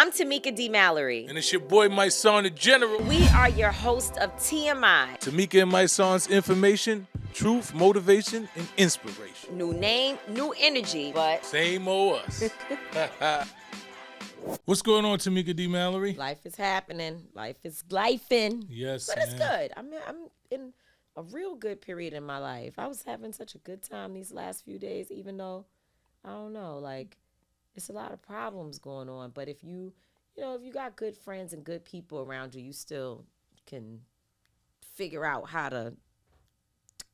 I'm Tamika Mallory. And it's your boy, Mysonne, the General. We are your host of TMI. Tamika and Mysonne's information, truth, motivation, and inspiration. New name, new energy, but same old us. What's going on, Tamika D. Mallory? Life is happening. Life is lifing. Yes, but it's good. I'm in a real good period in my life. I was having such a good time these last few days, even though, I don't know, like, it's a lot of problems going on. But if you got good friends and good people around you, you still can figure out how to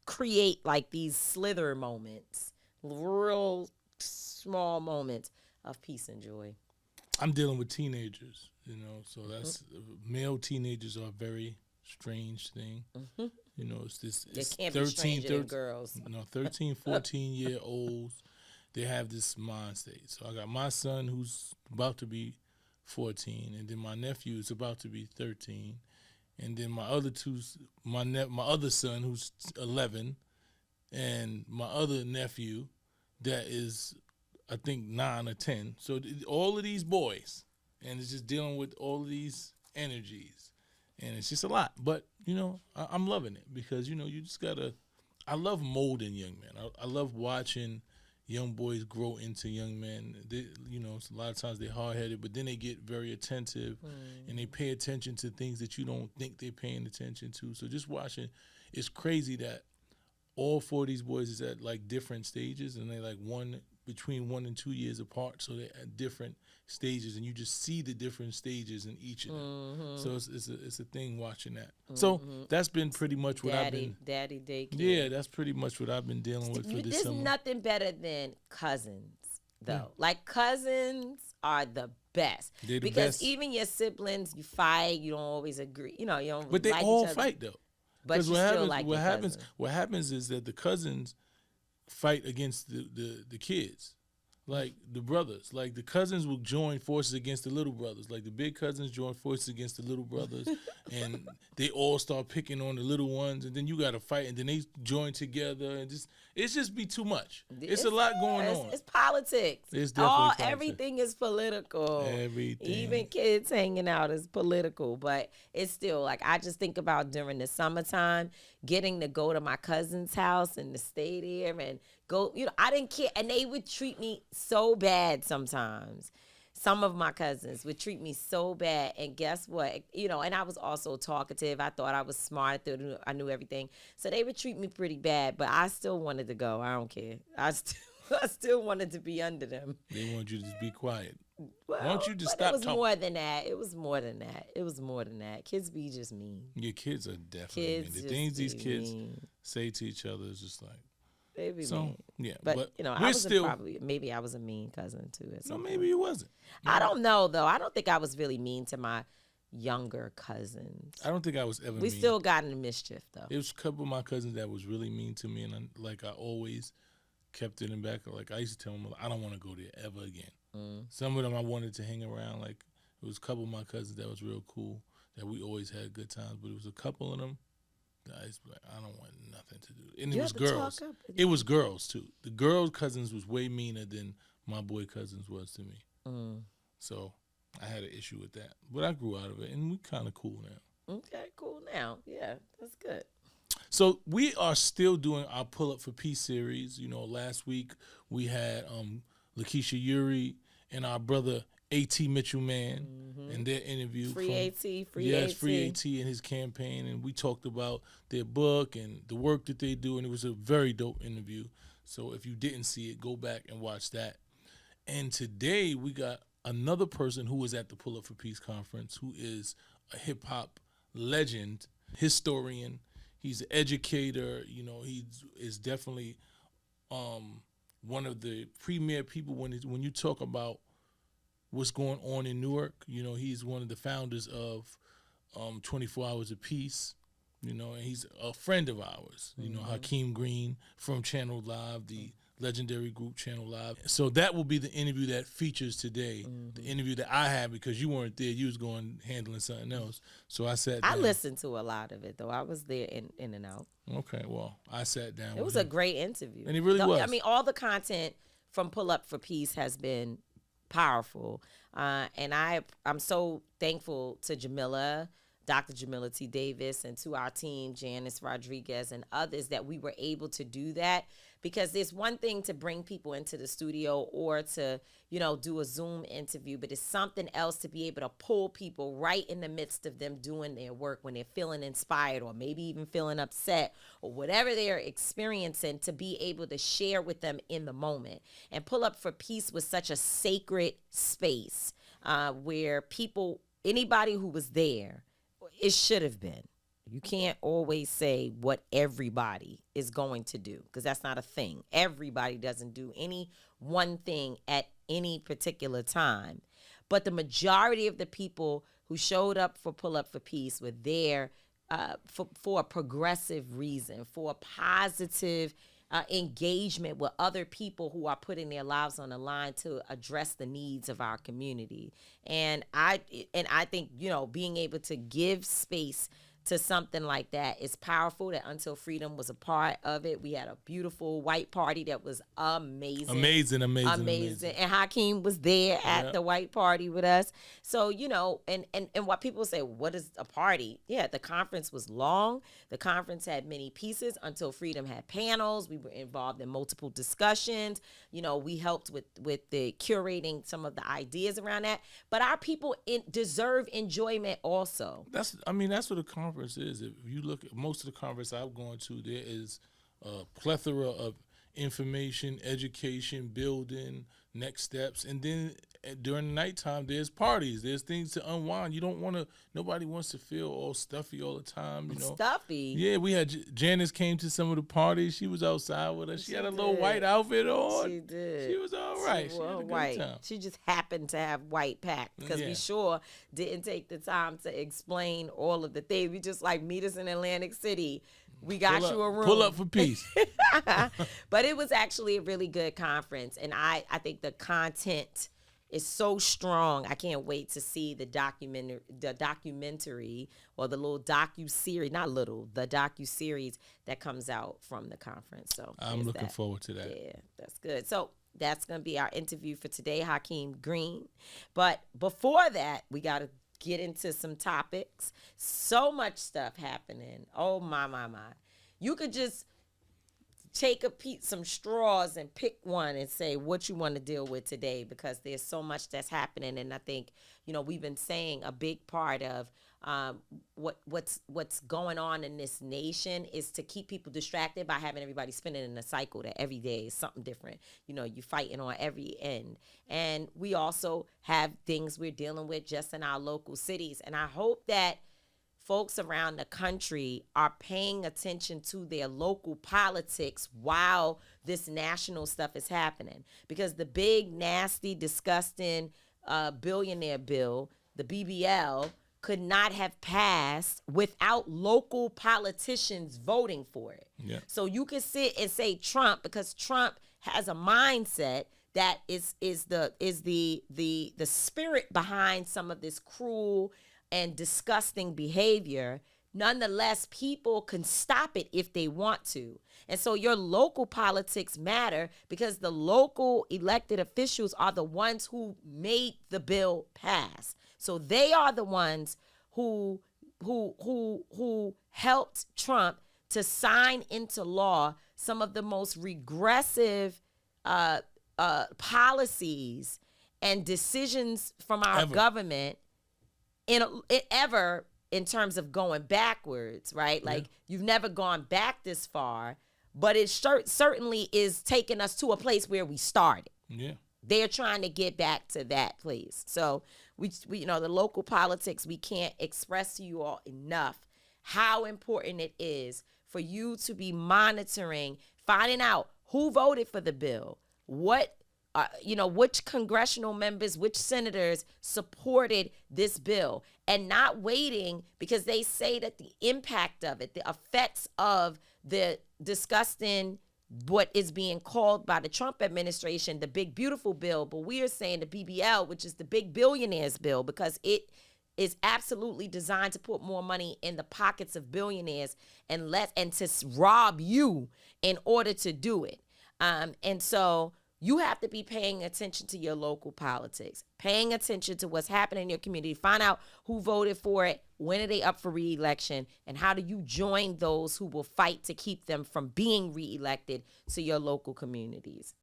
create like these slither moments, real small moments of peace and joy. I'm dealing with teenagers, so that's male teenagers are a very strange thing. It's this. It's can't 13 girls. 13, 14-year-olds. They have this mind state. So I got my son who's about to be 14, and then my nephew is about to be 13, and then my other my other son who's 11, and my other nephew that is, I think, 9 or 10. So all of these boys, and it's just dealing with all of these energies, and it's just a lot. But I'm loving it because you just gotta. I love molding young men. I love watching young boys grow into young men. A lot of times they're hard-headed, but then they get very attentive, and they pay attention to things that you don't think they're paying attention to. So just watching, it's crazy that all 4 of these boys is at like different stages, and they're like between 1 and 2 years apart. So they're at different stages, and you just see the different stages in each of them. So it's a thing watching that. So that's been pretty much what I've been. Daddy daycare. Yeah, that's pretty much what I've been dealing with for this summer. There's nothing better than cousins, though. Like, cousins are the best. They're the because best. Even your siblings, you fight, you don't always agree. You don't. But they like all each other. fight though. But you still like your cousin. What happens is that the cousins fight against the kids. Like the brothers, like the cousins will join forces against the little brothers. Like the big cousins join forces against the little brothers, and they all start picking on the little ones. And then you got to fight, and then they join together, and it's just be too much. It's a lot going on. It's politics. It's definitely politics. Everything is political. Everything. Even kids hanging out is political. But it's still like, I just think about during the summertime, getting to go to my cousin's house and to stay there and go, I didn't care. And they would treat me so bad sometimes. Some of my cousins would treat me so bad. And guess what? And I was also talkative. I thought I was smart. I knew everything. So they would treat me pretty bad. But I still wanted to go. I don't care. I still wanted to be under them. They want you to just be quiet. Well, Why don't you just stop talking? It was more than that. Kids be just mean. Your kids are definitely mean. The things these kids say to each other is just like, they be mean. Yeah, but I was maybe I was a mean cousin too. No, maybe you wasn't. I don't know though. I don't think I was really mean to my younger cousins. I don't think I was ever mean. We still got into mischief though. It was a couple of my cousins that was really mean to me, and I always kept it in back. Like I used to tell them, I don't want to go there ever again. Some of them I wanted to hang around. Like it was a couple of my cousins that was real cool, that we always had good times. But it was a couple of them that I used to be like, I don't want nothing to do. And it was girls. It was girls too. The girl cousins was way meaner than my boy cousins was to me. So I had an issue with that. But I grew out of it, and we kind of cool now. Okay, cool now. Yeah, that's good. So we are still doing our Pull Up for Peace series. Last week we had Lakeisha Yuri and our brother A.T. Mitchell Man and their interview. Free A.T. Yes, Free A.T. and his campaign. And we talked about their book and the work that they do. And it was a very dope interview. So if you didn't see it, go back and watch that. And today we got another person who was at the Pull Up for Peace conference, who is a hip-hop legend, historian. He's an educator. He is definitely one of the premier people when you talk about what's going on in Newark. He's one of the founders of 24 Hours of Peace, and he's a friend of ours, Hakim Green from Channel Live, the legendary group Channel Live. So that will be the interview that features today, the interview that I had, because you weren't there. You was going handling something else. So I sat down. I listened to a lot of it, though. I was there in and out. Okay, well, I sat down. It was a great interview. And it really was. I mean, all the content from Pull Up for Peace has been powerful. And I'm so thankful to Jamila, Dr. Jamila T. Davis, and to our team, Janice Rodriguez and others, that we were able to do that. Because there's one thing to bring people into the studio or to, do a Zoom interview, but it's something else to be able to pull people right in the midst of them doing their work when they're feeling inspired or maybe even feeling upset or whatever they're experiencing, to be able to share with them in the moment. And Pull Up for Peace was such a sacred space where anybody who was there, it should have been. You can't always say what everybody is going to do, because that's not a thing. Everybody doesn't do any one thing at any particular time. But the majority of the people who showed up for Pull Up for Peace were there for a progressive reason, for a positive engagement with other people who are putting their lives on the line to address the needs of our community. And I think, being able to give space to something like that is powerful. That Until Freedom was a part of it. We had a beautiful white party that was amazing. Amazing. And Hakim was there at the white party with us. So, and what people say, what is a party? Yeah, the conference was long. The conference had many pieces. Until Freedom had panels. We were involved in multiple discussions. We helped with the curating some of the ideas around that. But our people deserve enjoyment also. That's what a conference is. If you look at most of the conference I've gone to, there is a plethora of information, education, building, next steps, and then during the nighttime there's parties, there's things to unwind. Nobody wants to feel all stuffy all the time, Stuffy? Yeah, we had Janice came to some of the parties. She was outside with us. She had a little white outfit on. She did. She was all right. She had a white. good time. She just happened to have white packed, because we sure didn't take the time to explain all of the things. We just meet us in Atlantic City. We got you a room. Pull Up for Peace. But it was actually a really good conference, and I think the content is so strong. I can't wait to see the documentary or the little docu-series, the docu-series that comes out from the conference. So I'm looking forward to that. Yeah, that's good. So that's going to be our interview for today, Hakim Green. But before that, we got to get into some topics. So much stuff happening. Oh, my. You could just take some straws and pick one and say what you want to deal with today, because there's so much that's happening. And I think, we've been saying a big part of what's going on in this nation is to keep people distracted by having everybody spinning in a cycle that every day is something different. You're fighting on every end. And we also have things we're dealing with just in our local cities. And I hope that folks around the country are paying attention to their local politics while this national stuff is happening. Because the big, nasty, disgusting billionaire bill, the BBL, could not have passed without local politicians voting for it. Yeah. So you could sit and say Trump, because Trump has a mindset that is the spirit behind some of this cruel and disgusting behavior. Nonetheless, people can stop it if they want to. And so your local politics matter, because the local elected officials are the ones who made the bill pass. So they are the ones who helped Trump to sign into law some of the most regressive policies and decisions from our government in terms of going backwards, right? You've never gone back this far, but it certainly is taking us to a place where we started. Yeah. They're trying to get back to that place. So we the local politics, we can't express to you all enough how important it is for you to be monitoring, finding out who voted for the bill, which congressional members, which senators supported this bill, and not waiting, because they say that the impact of it, the effects of the disgusting, what is being called by the Trump administration, the big beautiful bill, but we are saying the BBL, which is the big billionaires bill, because it is absolutely designed to put more money in the pockets of billionaires and to rob you in order to do it. And so you have to be paying attention to your local politics, paying attention to what's happening in your community. Find out who voted for it, when are they up for re-election, and how do you join those who will fight to keep them from being re-elected to your local communities.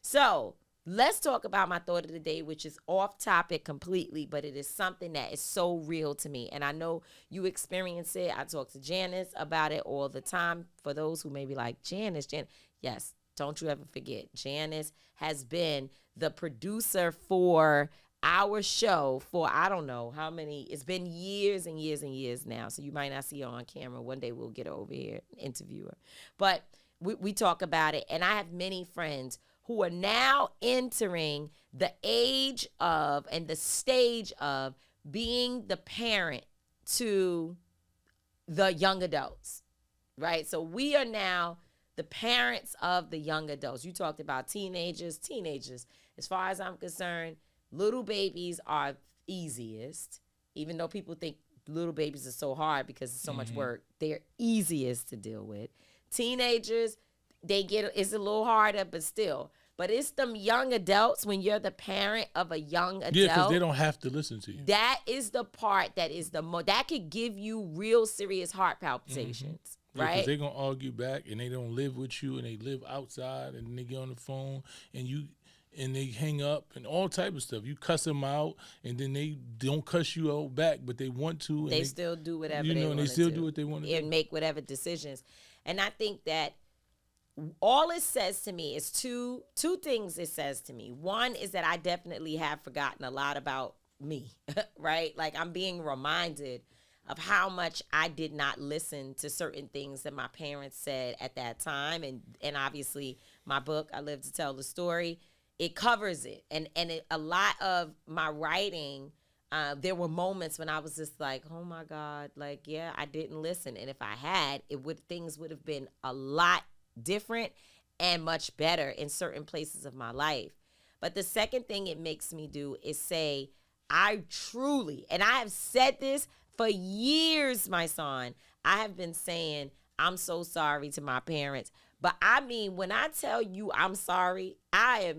So let's talk about my thought of the day, which is off topic completely, but it is something that is so real to me. And I know you experience it. I talk to Janice about it all the time. For those who may be like, Janice, yes, don't you ever forget, Janice has been the producer for our show for I don't know how many. It's been years and years and years now. So you might not see her on camera. One day we'll get her over here and interview her. But we talk about it. And I have many friends who are now entering the age of and the stage of being the parent to the young adults, right? So we are now the parents of the young adults. You talked about teenagers. As far as I'm concerned, little babies are easiest, even though people think little babies are so hard because it's so much work. They're easiest to deal with. Teenagers, it's a little harder, but still. But it's them young adults when you're the parent of a young adult. Yeah, because they don't have to listen to you. That is the part that is that could give you real serious heart palpitations. Right? Because they're going to argue back, and they don't live with you, and they live outside, and they get on the phone, and they hang up, and all type of stuff. You cuss them out, and then they don't cuss you out back, but they want to. And they still do whatever they want to do. And they still do what they want to do. And make whatever decisions. And I think that all it says to me is two things it says to me. One is that I definitely have forgotten a lot about me, right? Like I'm being reminded of how much I did not listen to certain things that my parents said at that time. And obviously my book, I Live to Tell the Story, it covers it. And a lot of my writing, there were moments when I was just like, oh my God, like, yeah, I didn't listen. And if I had, things would have been a lot different and much better in certain places of my life. But the second thing it makes me do is say, I truly, and I have said this for years, my son, I have been saying, I'm so sorry to my parents. But I mean, when I tell you I'm sorry, I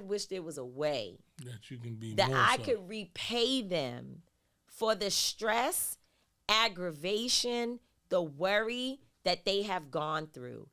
wish there was a way that you can be that more I so. could repay them for the stress, aggravation, the worry that they have gone through.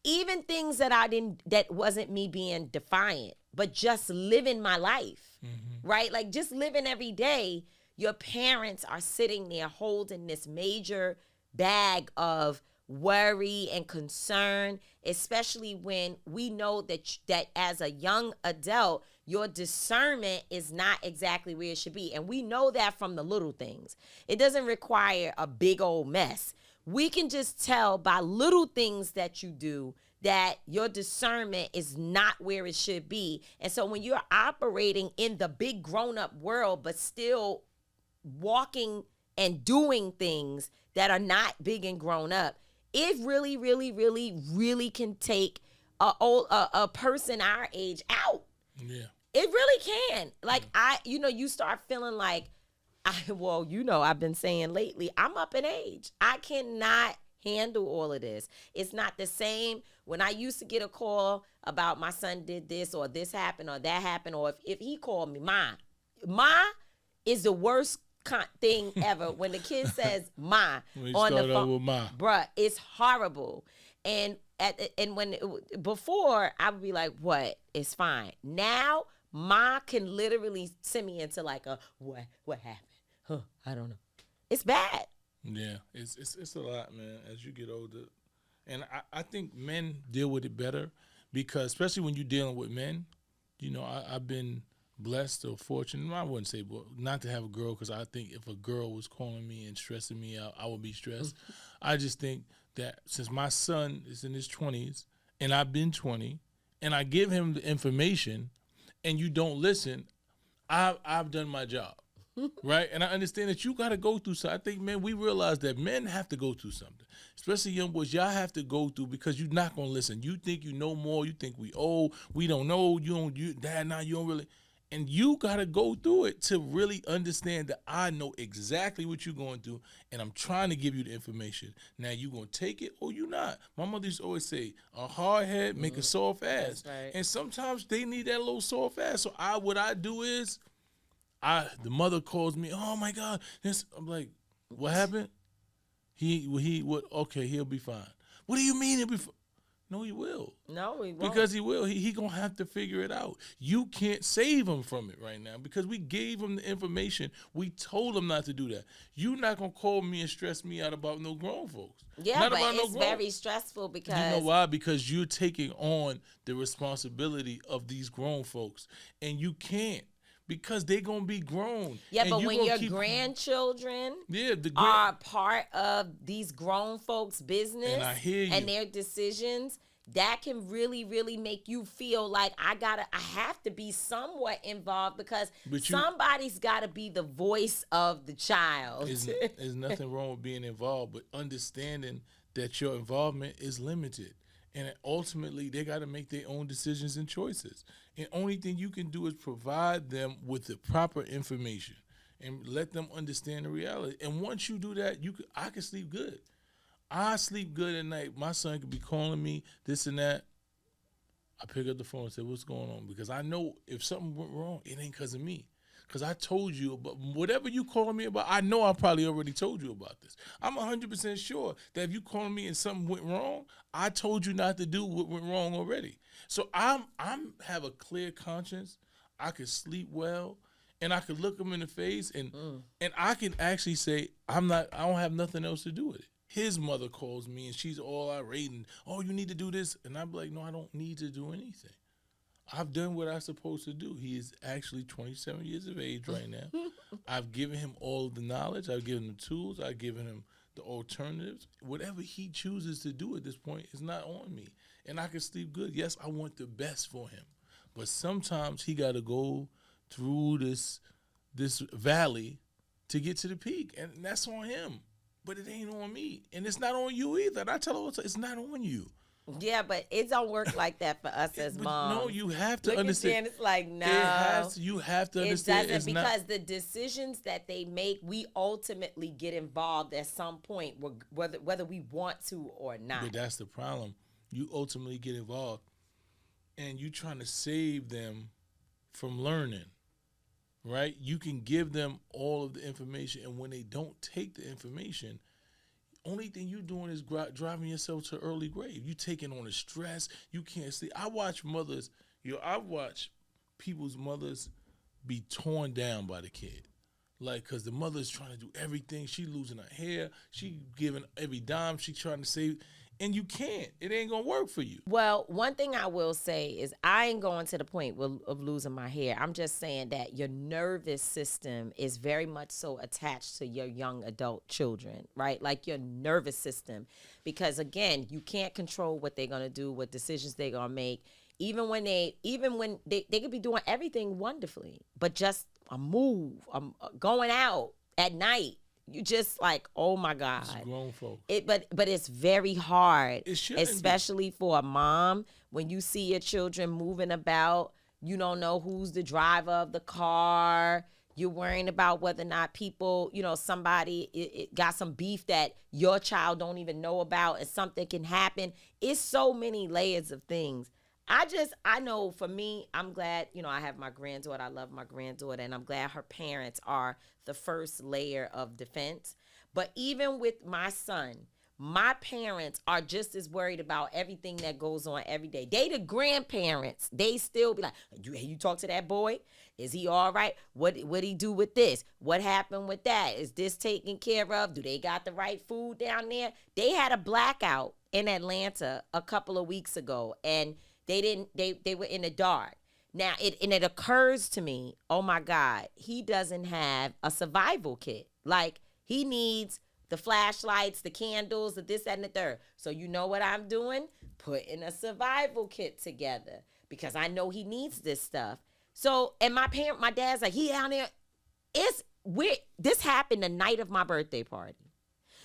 Even things that wasn't me being defiant, but just living my life, right? Like just living every day. Your parents are sitting there holding this major bag of worry and concern, especially when we know that as a young adult, your discernment is not exactly where it should be. And we know that from the little things. It doesn't require a big old mess. We can just tell by little things that you do that your discernment is not where it should be. And so when you're operating in the big grown-up world, but still walking and doing things that are not big and grown up, it really, really, really, really can take a person our age out. Yeah. It really can. Like you start feeling like, I've been saying lately, I'm up in age. I cannot handle all of this. It's not the same when I used to get a call about my son did this or this happened or that happened, or if he called me Ma is the worst thing ever. When the kid says Ma on the phone, bruh, it's horrible. And before I would be like, what? It's fine. Now Ma can literally send me into like a what happened? Huh, I don't know. It's bad. Yeah, it's a lot, man, as you get older. And I think men deal with it better because, especially when you're dealing with men, I've been blessed or fortunate. I wouldn't say not to have a girl, because I think if a girl was calling me and stressing me out, I would be stressed. I just think that since my son is in his 20s and I've been 20 and I give him the information and you don't listen, I've done my job. Right? And I understand that you got to go through something. I think, man, we realize that men have to go through something. Especially young boys, y'all have to go through, because you're not going to listen. You think you know more. You think we old. We don't know. You don't really. And you got to go through it to really understand that I know exactly what you're going through, and I'm trying to give you the information. Now, you going to take it or you not. My mother used to always say, a hard head make a soft ass. That's right. And sometimes they need that little soft ass. So what I do is, the mother calls me, oh, my God. I'm like, what happened? Okay, he'll be fine. What do you mean he'll be fine? No, he will. No, he won't. Because he will. He going to have to figure it out. You can't save him from it right now because we gave him the information. We told him not to do that. You're not going to call me and stress me out about no grown folks. Yeah, not but about it's no grown. very stressful because... You know why? Because you're taking on the responsibility of these grown folks. And you can't. Because they're going to be grown. Yeah, and but when your grandchildren are part of these grown folks' business and I hear you. And their decisions, that can really, really make you feel like I have to be somewhat involved because somebody's got to be the voice of the child. There's nothing wrong with being involved, but understanding that your involvement is limited. And ultimately, they got to make their own decisions and choices. And only thing you can do is provide them with the proper information and let them understand the reality. And once you do that, I can sleep good. I sleep good at night. My son could be calling me, this and that. I pick up the phone and say, what's going on? Because I know if something went wrong, it ain't because of me. Because I told you about whatever you calling me about, I know I probably already told you about this. I'm 100% sure that if you calling me and something went wrong, I told you not to do what went wrong already. So I'm have a clear conscience. I can sleep well, and I can look them in the face, and I can actually say I don't have nothing else to do with it. His mother calls me and she's all irate and, oh, you need to do this, and I'm like, no, I don't need to do anything. I've done what I'm supposed to do. He is actually 27 years of age right now. I've given him all of the knowledge. I've given him the tools. I've given him the alternatives. Whatever he chooses to do at this point is not on me. And I can sleep good. Yes, I want the best for him. But sometimes he got to go through this valley to get to the peak. And that's on him. But it ain't on me. And it's not on you either. And I tell her, it's not on you. Yeah, but it don't work like that for us as moms. No, you have to understand. It's like, no. You have to understand. It doesn't, because the decisions that they make, we ultimately get involved at some point, whether we want to or not. But that's the problem. You ultimately get involved, and you trying to save them from learning, right? You can give them all of the information, and when they don't take the information, only thing you doing is driving yourself to early grave. You taking on the stress. You can't sleep. I watch mothers. I watch people's mothers be torn down by the kid, like, cause the mother's trying to do everything. She losing her hair. She giving every dime. She trying to save. And you can't. It ain't going to work for you. Well, one thing I will say is I ain't going to the point of losing my hair. I'm just saying that your nervous system is very much so attached to your young adult children, right? Like your nervous system. Because, again, you can't control what they're going to do, what decisions they're going to make. Even when they could be doing everything wonderfully, but just a move, going out at night. You just like, oh my God. It's grown folks. But it's very hard, especially for a mom, when you see your children moving about. You don't know who's the driver of the car. You're worrying about whether or not people, somebody it got some beef that your child don't even know about, and something can happen. It's so many layers of things. I know for me, I'm glad, I have my granddaughter. I love my granddaughter, and I'm glad her parents are the first layer of defense. But even with my son, my parents are just as worried about everything that goes on every day. They the grandparents. They still be like, you talk to that boy? Is he all right? What he do with this? What happened with that? Is this taken care of? Do they got the right food down there? They had a blackout in Atlanta a couple of weeks ago, and they were in the dark. Now, it occurs to me, oh my God, he doesn't have a survival kit. Like, he needs the flashlights, the candles, the this, that, and the third. So you know what I'm doing? Putting a survival kit together, because I know he needs this stuff. So, and my dad's like, he down there. This happened the night of my birthday party.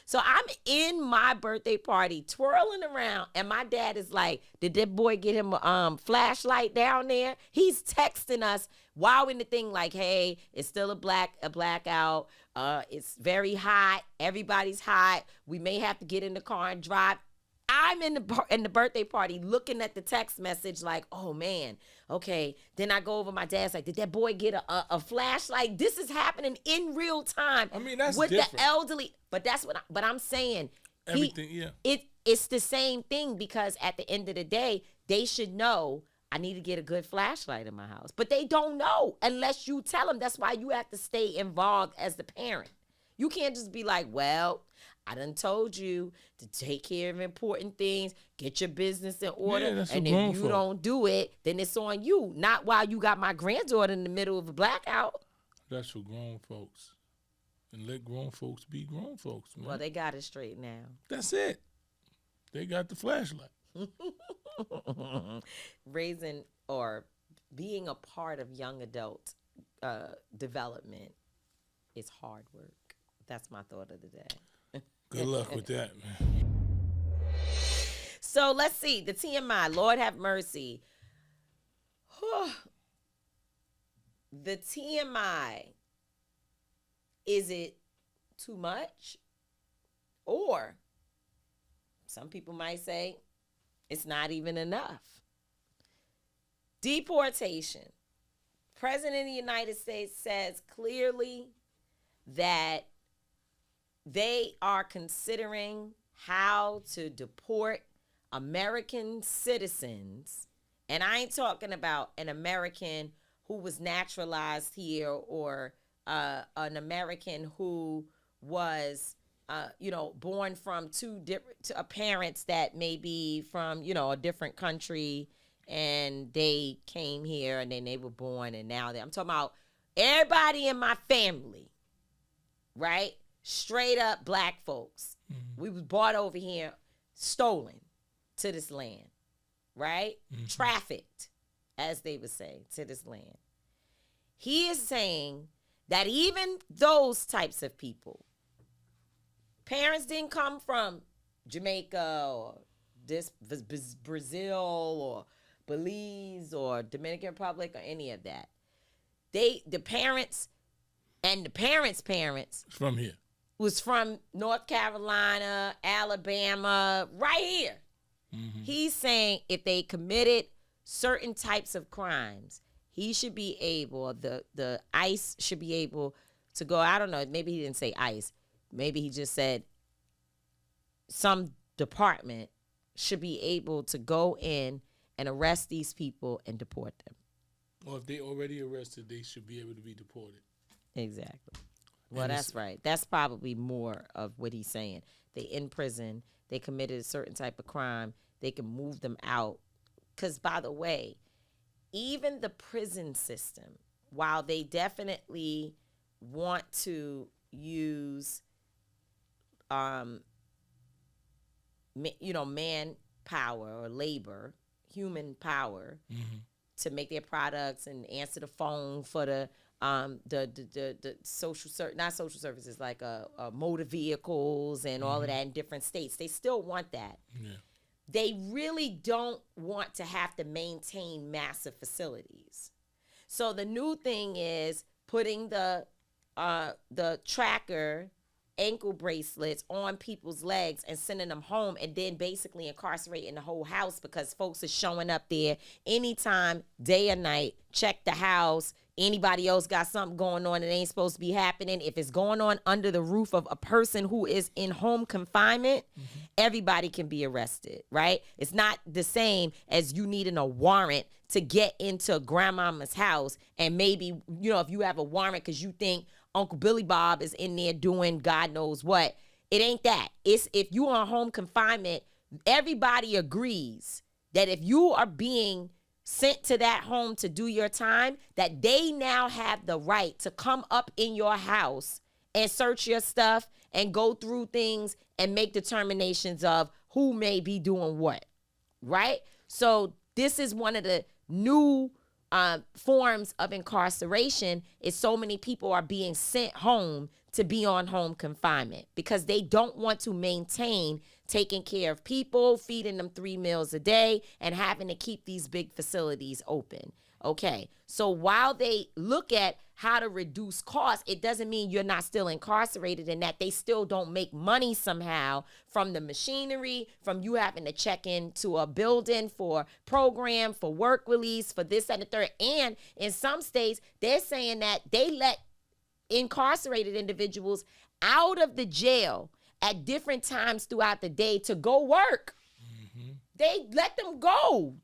So I'm in my birthday party twirling around, and my dad is like, did that boy get him a flashlight down there? He's texting us while in the thing like, hey, it's still a blackout. It's very hot. Everybody's hot. We may have to get in the car and drive. I'm in the birthday party looking at the text message like, oh man, okay. Then I go over, my dad's like, did that boy get a flashlight? This is happening in real time. I mean, that's with different. The elderly. But that's but I'm saying. Everything, yeah. It's the same thing, because at the end of the day, they should know I need to get a good flashlight in my house. But they don't know unless you tell them. That's why you have to stay involved as the parent. You can't just be like, well, I done told you to take care of important things, get your business in order, and if you don't do it, then it's on you. Not while you got my granddaughter in the middle of a blackout. That's for grown folks. And let grown folks be grown folks, man. Well, they got it straight now. That's it. They got the flashlight. Raising or being a part of young adult development is hard work. That's my thought of the day. Good luck with that, man. So let's see. The TMI, Lord have mercy. The TMI, is it too much? Or some people might say it's not even enough. Deportation. President of the United States says clearly that they are considering how to deport American citizens. And I ain't talking about an American who was naturalized here or an American who was, born from two different parents that may be from, a different country, and they came here and then they were born and now I'm talking about everybody in my family, right? Straight up black folks. Mm-hmm. We was brought over here, stolen to this land, right? Mm-hmm. Trafficked, as they would say, to this land. He is saying that even those types of people, parents didn't come from Jamaica or Brazil or Belize or Dominican Republic or any of that. The parents and the parents' parents from here was from North Carolina, Alabama, right here. Mm-hmm. He's saying if they committed certain types of crimes, he should be able, the ICE should be able to go, I don't know, maybe he didn't say ICE. Maybe he just said some department should be able to go in and arrest these people and deport them. Or if they already arrested, they should be able to be deported. Exactly. Well, that's right. That's probably more of what he's saying. They in prison. They committed a certain type of crime. They can move them out. Because, by the way, even the prison system, while they definitely want to use, manpower or labor, human power, mm-hmm. to make their products and answer the phone for the not social services, like motor vehicles and mm-hmm. all of that in different states. They still want that. Yeah. They really don't want to have to maintain massive facilities. So the new thing is putting the tracker ankle bracelets on people's legs and sending them home, and then basically incarcerating the whole house because folks are showing up there anytime, day or night, check the house. Anybody else got something going on that ain't supposed to be happening. If it's going on under the roof of a person who is in home confinement, mm-hmm. everybody can be arrested, right? It's not the same as you needing a warrant to get into grandmama's house, and maybe, if you have a warrant because you think Uncle Billy Bob is in there doing God knows what. It ain't that. It's if you are on home confinement, everybody agrees that if you are being sent to that home to do your time, that they now have the right to come up in your house and search your stuff and go through things and make determinations of who may be doing what, right? So this is one of the new forms of incarceration, is so many people are being sent home to be on home confinement because they don't want to maintain taking care of people, feeding them 3 meals a day, and having to keep these big facilities open. Okay, so while they look at how to reduce costs, it doesn't mean you're not still incarcerated and that they still don't make money somehow from the machinery, from you having to check into a building for program, for work release, for this and the third. And in some states, they're saying that they let incarcerated individuals out of the jail at different times throughout the day to go work. Mm-hmm. They let them go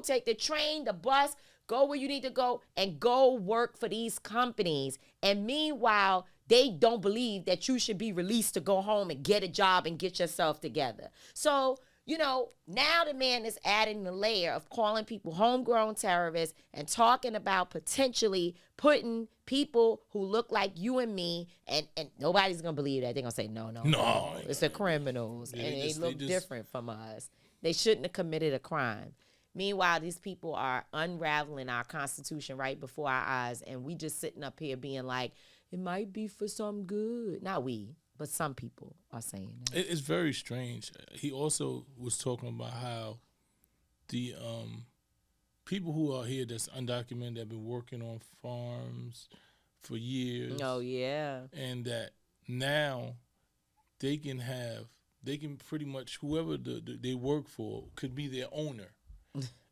take the train, the bus, go where you need to go and go work for these companies. And meanwhile, they don't believe that you should be released to go home and get a job and get yourself together. So, now the man is adding the layer of calling people homegrown terrorists and talking about potentially putting people who look like you and me, and nobody's going to believe that. They're going to say, no. It's the criminals, and they look different from us. They shouldn't have committed a crime. Meanwhile, these people are unraveling our Constitution right before our eyes, and we just sitting up here being like, it might be for some good. Not we, but some people are saying that. It's very strange. He also was talking about how the people who are here that's undocumented have been working on farms for years. Oh, yeah. And that now they can pretty much, whoever they work for could be their owner.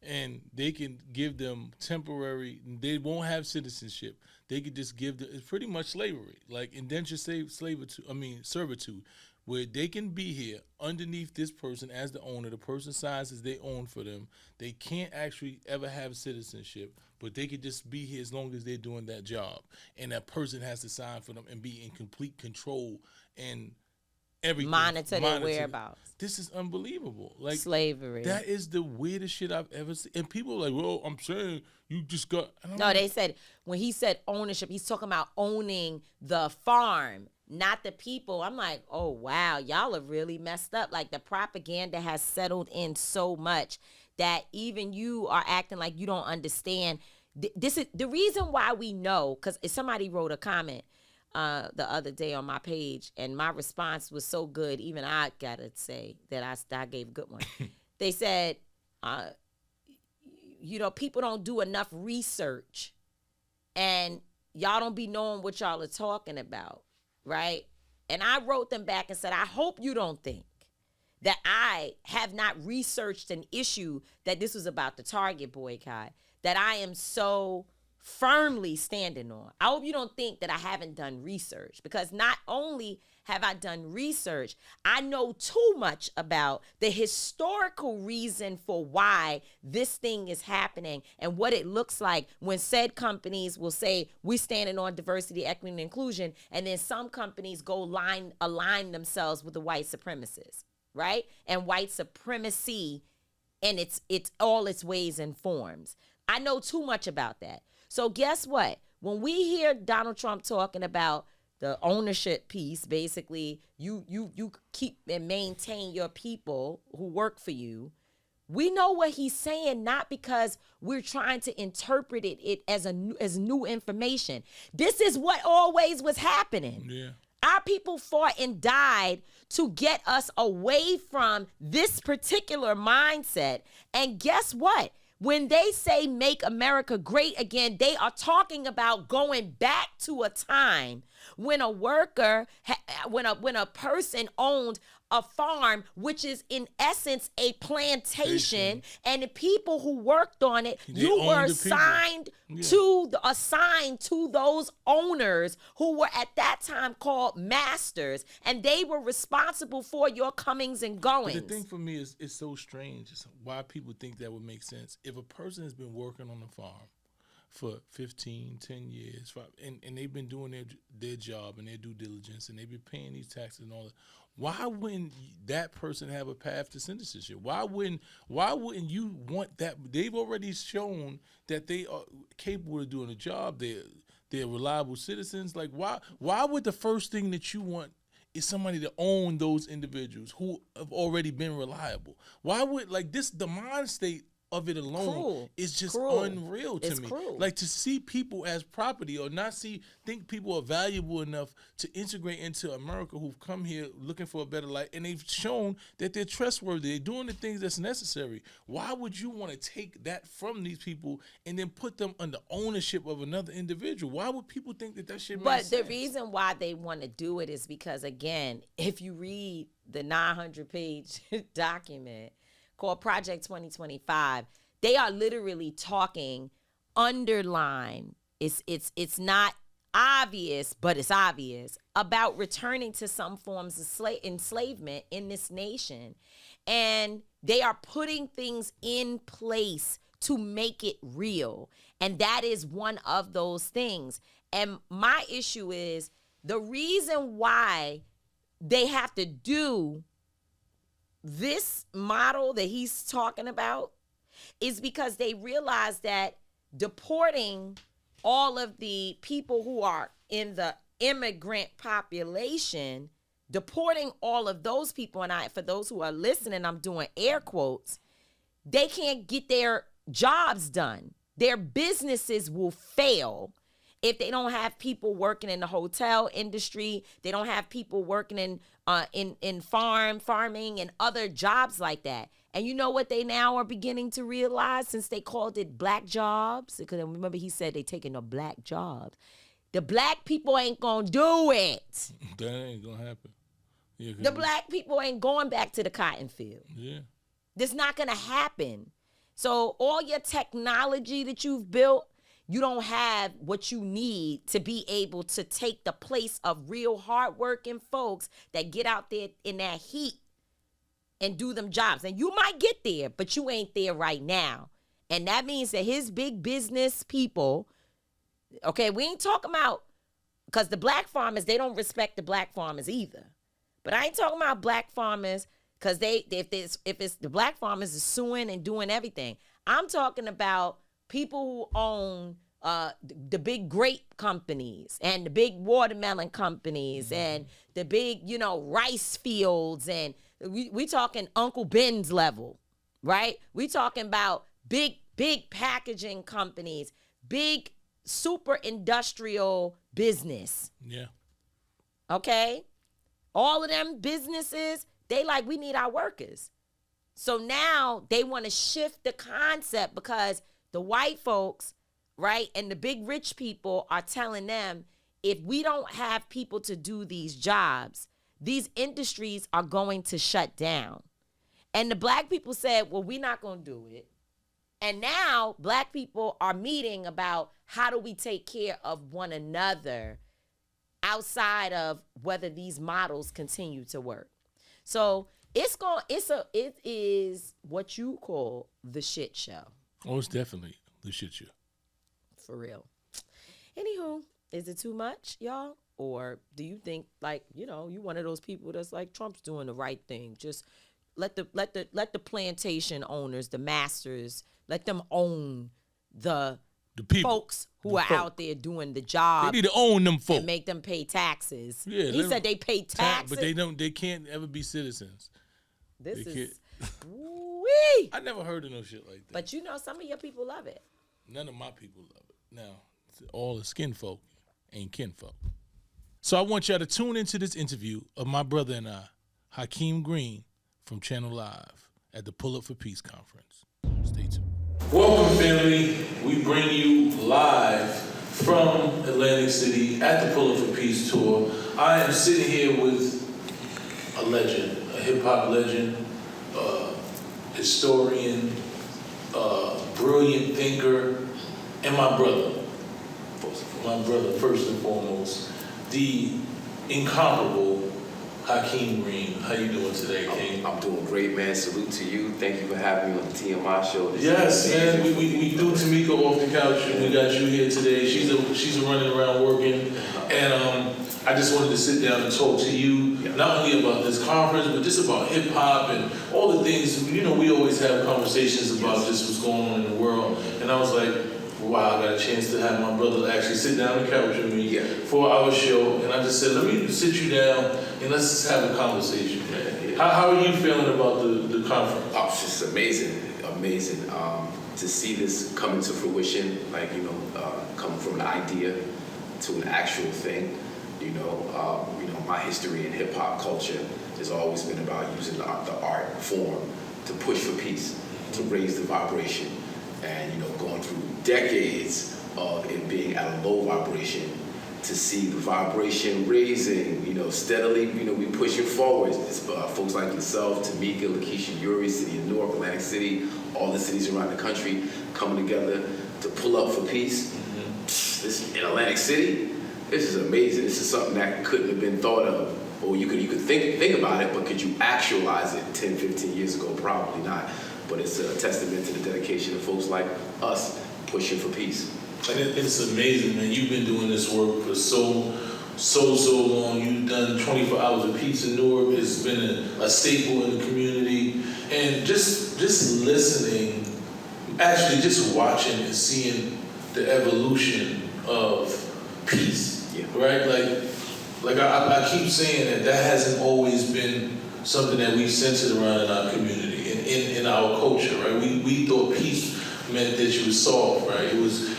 And they can give them temporary, they won't have citizenship. They could just give them, it's pretty much slavery, like indentured servitude, where they can be here underneath this person as the owner. The person signs as they own for them. They can't actually ever have citizenship, but they could just be here as long as they're doing that job. And that person has to sign for them and be in complete control and everything. Monitor their whereabouts. This is unbelievable. Like slavery. That is the weirdest shit I've ever seen. And people are like, well, I'm saying you just got. They said, when he said ownership, he's talking about owning the farm, not the people. I'm like, oh, wow, y'all are really messed up. Like, the propaganda has settled in so much that even you are acting like you don't understand. This is the reason why we know, because somebody wrote a comment the other day on my page, and my response was so good, even I gotta say that I gave a good one. They said, people don't do enough research, and y'all don't be knowing what y'all are talking about, right? And I wrote them back and said, I hope you don't think that I have not researched an issue that this was about the Target boycott, that I am so firmly standing on. I hope you don't think that I haven't done research, because not only have I done research, I know too much about the historical reason for why this thing is happening and what it looks like when said companies will say, we're standing on diversity, equity, and inclusion, and then some companies go align themselves with the white supremacists, right? And white supremacy and it's all its ways and forms. I know too much about that. So guess what? When we hear Donald Trump talking about the ownership piece, basically, you keep and maintain your people who work for you, we know what he's saying, not because we're trying to interpret it as new information. This is what always was happening. Yeah. Our people fought and died to get us away from this particular mindset. And guess what? When they say make America great again, they are talking about going back to a time when a worker, when a person owned a farm, which is in essence a plantation, and the people who worked on it, you were assigned to those owners who were at that time called masters, and they were responsible for your comings and goings. But the thing for me is it's so strange. It's why people think that would make sense. If a person has been working on a farm for 15, 10 years, and they've been doing their job and their due diligence, and they've been paying these taxes and all that, why wouldn't that person have a path to citizenship? Why wouldn't you want that? They've already shown that they are capable of doing a job. They're reliable citizens. Like, why would the first thing that you want is somebody to own those individuals who have already been reliable? Why would, like, this, the mind state of it alone is just unreal to me. Cruel. Like, to see people as property or not think people are valuable enough to integrate into America, who've come here looking for a better life, and they've shown that they're trustworthy. They're doing the things that's necessary. Why would you want to take that from these people and then put them under ownership of another individual? Why would people think that shit makes sense? But the reason why they want to do it is because, again, if you read the 900-page document called Project 2025, they are literally talking underline. It's not obvious, but it's obvious about returning to some forms of enslavement in this nation. And they are putting things in place to make it real. And that is one of those things. And my issue is the reason why they have to do this model that he's talking about is because they realize that deporting all of the people who are in the immigrant population, deporting all of those people, and for those who are listening, I'm doing air quotes, they can't get their jobs done. Their businesses will fail if they don't have people working in the hotel industry. They don't have people working in farming and other jobs like that. And you know what they now are beginning to realize, since they called it black jobs? Because remember he said they taking the black jobs. The black people ain't gonna do it. That ain't gonna happen. Yeah, the black people ain't going back to the cotton field. Yeah. That's not gonna happen. So all your technology that you've built, you don't have what you need to be able to take the place of real hardworking folks that get out there in that heat and do them jobs. And you might get there, but you ain't there right now. And that means that his big business people, okay, we ain't talking about, because the black farmers, they don't respect the black farmers either. But I ain't talking about black farmers because if it's the black farmers is suing and doing everything. I'm talking about people who own the big grape companies and the big watermelon companies and the big, rice fields. And we talking Uncle Ben's level, right? We talking about big packaging companies, big super industrial business. Yeah. Okay? All of them businesses, we need our workers. So now they want to shift the concept because the white folks, right, and the big rich people are telling them, if we don't have people to do these jobs, these industries are going to shut down. And the black people said, well, we're not going to do it. And now black people are meeting about how do we take care of one another outside of whether these models continue to work. So it is what you call the shit show. Oh, it's definitely the shit show. For real. Anywho, is it too much, y'all? Or do you think, you one of those people that's like, Trump's doing the right thing? Just let the plantation owners, the masters, let them own the people, folks who are out there doing the job. They need to own them folks and make them pay taxes. Yeah, he said they pay taxes, but they can't ever be citizens. Wee. I never heard of no shit like that. But some of your people love it. None of my people love it. Now, all the skin folk ain't kinfolk. So I want y'all to tune into this interview of my brother and I, Hakim Green, from Channel Live at the Pull Up for Peace conference. Stay tuned. Welcome, family. We bring you live from Atlantic City at the Pull Up for Peace tour. I am sitting here with a legend, a hip-hop legend, historian, brilliant thinker, and my brother. My brother, first and foremost, the incomparable Hakim Green. How you doing today, King? I'm doing great, man. Salute to you. Thank you for having me on the TMI show. Yes, man. We threw Tamika off the couch and we got you here today. She's running around working, and I just wanted to sit down and talk to you, not only about this conference, but just about hip hop and all the things. We always have conversations about just what's going on in the world, and I was like, wow, I got a chance to have my brother actually sit down on the couch with me for our show, and I just said, let me sit you down and let's just have a conversation, man. How are you feeling about the conference? Oh, it's just amazing amazing. To see this come into fruition, like, come from an idea to an actual thing. My history in hip hop culture has always been about using the art form to push for peace, to raise the vibration, and going through decades of it being at a low vibration, to see the vibration raising, steadily, we pushing forward. It's, folks like yourself, Tamika, Lakeisha, Yuri, City of Newark, Atlantic City, all the cities around the country coming together to pull up for peace. This in Atlantic City, this is amazing. This is something that couldn't have been thought of, or you could think about it, but could you actualize it 10, 15 years ago? Probably not. But it's a testament to the dedication of folks like us pushing for peace. And it's amazing, man. You've been doing this work for so long. You've done 24 hours of peace in Newark. It's been a staple in the community. And just listening, actually just watching and seeing the evolution of peace, right? Like I keep saying that hasn't always been something that we centered around in our community and in our culture, right? We thought peace meant that you was soft, right? It was